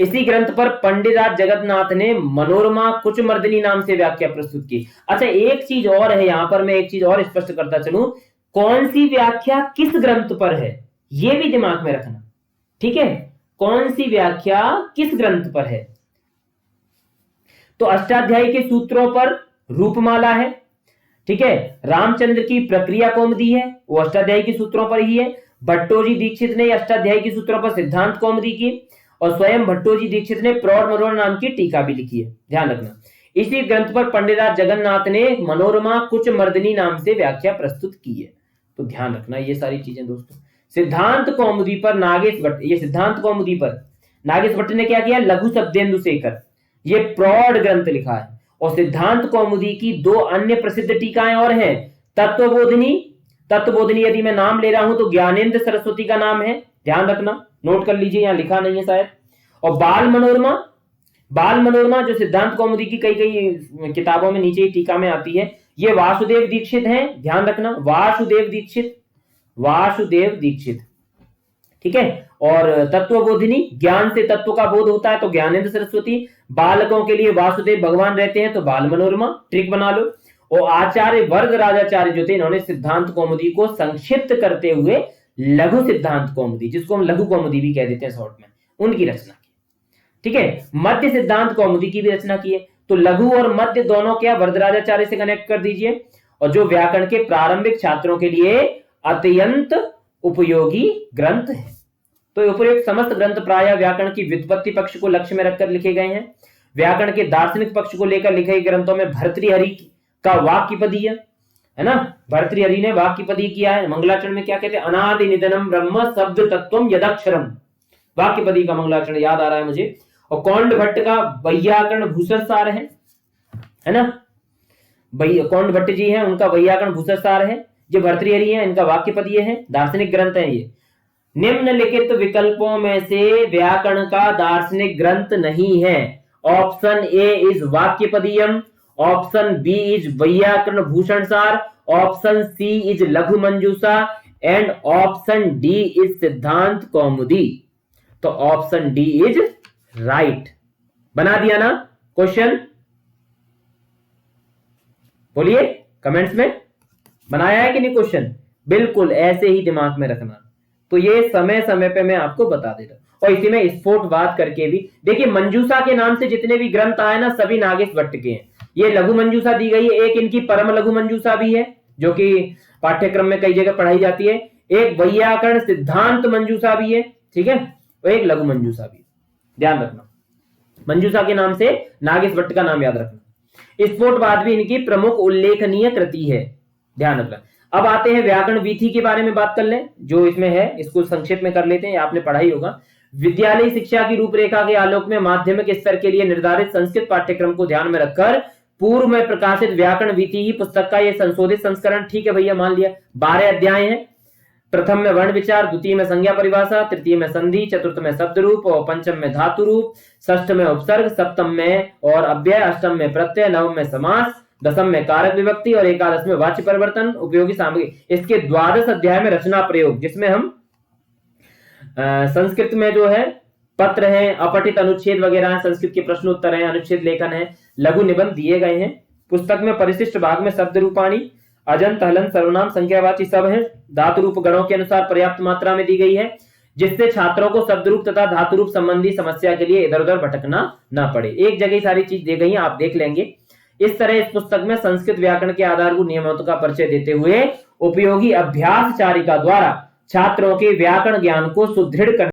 S1: इसी ग्रंथ पर पंडितराज जगन्नाथ ने मनोरमा कुचमर्दिनी नाम से व्याख्या प्रस्तुत की। अच्छा, एक चीज और है यहाँ पर, मैं एक चीज और स्पष्ट करता चलूं, कौन सी व्याख्या किस ग्रंथ पर है, यह भी दिमाग में रखना। ठीक है, कौन सी व्याख्या किस ग्रंथ पर है? तो अष्टाध्यायी के सूत्रों पर रूपमाला है। ठीक है, रामचंद्र की प्रक्रिया कौमुदी है, वो अष्टाध्यायी के सूत्रों पर ही है। भट्टोजी दीक्षित ने अष्टाध्यायी के सूत्रों पर सिद्धांत कौमुदी की, और स्वयं भट्टोजी दीक्षित ने प्रौढ़ मनोरमा नाम की टीका भी लिखी है, ध्यान रखना। इसी ग्रंथ पर पंडितराज जगन्नाथ ने मनोरमा कुचमर्दिनी नाम से व्याख्या प्रस्तुत की है, तो ध्यान रखना ये सारी चीजें दोस्तों। सिद्धांत कौमुदी पर नागेश भट्ट, ये सिद्धांत कौमुदी पर नागेश भट्ट ने क्या किया, लघु शब्देन्दु शेखर, ये प्रौढ़ ग्रंथ लिखा है। और सिद्धांत कौमुदी की दो अन्य प्रसिद्ध टीकाएं और हैं, तत्वबोधिनी। तत्वबोधिनी यदि मैं नाम ले रहा हूं तो ज्ञानेंद्र सरस्वती का नाम है, ध्यान रखना, नोट कर लीजिए, यहां लिखा नहीं है शायद। और बाल मनोरमा, बाल मनोरमा जो सिद्धांत कौमुदी की कई कई किताबों में नीचे ही टीका में आती है, ये वासुदेव दीक्षित है, ध्यान रखना, वासुदेव दीक्षित, वासुदेव दीक्षित। ठीक है, और तत्वबोधिनी, ज्ञान से तत्व का बोध होता है, तो ज्ञानेंद्र सरस्वती। बालकों के लिए वासुदेव भगवान रहते हैं, तो बाल मनोरमा, ट्रिक बना लो। और आचार्य वर्ग राजाचार्य जो थे, इन्होंने सिद्धांत कौमुदी को संक्षिप्त करते हुए लघु सिद्धांत कौमुदी, जिसको हम लघु कौमुदी भी कह देते हैं शॉर्ट में, उनकी रचना की। ठीक है, मध्य सिद्धांत कौमुदी की भी रचना की है। तो लघु और मध्य दोनों क्या, वरदराजाचार्य से कनेक्ट कर दीजिए। और जो व्याकरण के प्रारंभिक छात्रों के लिए अत्यंत उपयोगी ग्रंथ है। तो उपयुक्त समस्त ग्रंथ प्रायः व्याकरण की व्युत्पत्ति पक्ष को लक्ष्य में रखकर लिखे गए हैं। व्याकरण के दार्शनिक पक्ष को लेकर लिखे गए ग्रंथों में भर्तृहरि का वाक्यपदीय है ना, भर्तृहरि ने वाक्यपदीय किया है। मंगलाचरण में क्या कहते हैं, अनादि निधनम ब्रह्म शब्द तत्वम यदक्षरम, वाक्यपदीय का मंगलाचरण याद आ रहा है मुझे। और कौंड भट्ट का वैयाकरण भूषण सार है ना, कौंड भट्ट जी हैं, उनका वैयाकरण भूषण सार है। जो भर्तृहरि हैं, इनका वाक्यपदीय है, दार्शनिक ग्रंथ है ये। निम्नलिखित विकल्पों में से व्याकरण का दार्शनिक ग्रंथ नहीं है। Option A is Vakyapadiyam, option B is Vaiyakarana Bhushana Sara, option C is Laghu Manjusha, and option D is Siddhanta Kaumudi. तो ऑप्शन डी इज राइट। बना दिया ना क्वेश्चन, बोलिए कमेंट्स में, बनाया है कि नहीं क्वेश्चन? बिल्कुल ऐसे ही दिमाग में रखना। तो ये समय समय पे मैं आपको बता देता हूं, और इसी में स्फोटवाद करके भी देखिए, मंजूषा के नाम से जितने भी ग्रंथ आए ना, सभी नागेश भट्ट के हैं। ये लघु मंजूषा दी गई है, एक इनकी परम लघु मंजूषा भी है जो कि पाठ्यक्रम में कई जगह पढ़ाई जाती है, एक वैयाकरण सिद्धांत मंजूषा भी है, ठीक है, और एक लघु मंजूषा भी। ध्यान रखना, मंजूषा के नाम से नागेश भट्ट का नाम याद रखना। स्फोटवाद भी इनकी प्रमुख उल्लेखनीय कृति है, ध्यान रखना। अब आते हैं व्याकरण वीथी के बारे में बात कर लें, जो इसमें है, इसको संक्षेप में कर लेते हैं, आपने पढ़ा ही होगा। विद्यालय शिक्षा की रूपरेखा के आलोक में माध्यमिक स्तर के लिए निर्धारित संस्कृत पाठ्यक्रम को ध्यान में रखकर पूर्व में प्रकाशित व्याकरण वीथी ही पुस्तक का यह संशोधित संस्करण, ठीक है भैया, मान लिया। 12 अध्याय हैं। प्रथम में वर्ण विचार, द्वितीय में संज्ञा परिभाषा, तृतीय में संधि, चतुर्थ में शब्द रूप और पंचम में धातु रूप, षष्ठ में उपसर्ग, सप्तम में और अव्यय, अष्टम में प्रत्यय, नवम में समास, दसम में कारक विभक्ति और एकादश में वाच्य परिवर्तन, उपयोगी सामग्री। इसके द्वादश अध्याय में रचना प्रयोग, जिसमें हम संस्कृत में जो है पत्र है, अपठित अनुच्छेद वगैरह है, संस्कृत के प्रश्न उत्तर है, अनुच्छेद लेखन है, लघु निबंध दिए गए हैं। पुस्तक में परिशिष्ट भाग में शब्द रूपाणी, अजंत, हलंत, सर्वनाम, संख्यावाची सब है, धातु रूप गणों के अनुसार पर्याप्त मात्रा में दी गई है, जिससे छात्रों को शब्द रूप तथा धातु रूप संबंधी समस्या के लिए इधर उधर भटकना ना पड़े। एक जगह सारी चीज दी गई है, आप देख लेंगे। इस तरह इस पुस्तक में संस्कृत व्याकरण के आधारभूत नियमों का परिचय देते हुए उपयोगी अभ्यास चारिका द्वारा छात्रों के व्याकरण ज्ञान को सुदृढ़ करने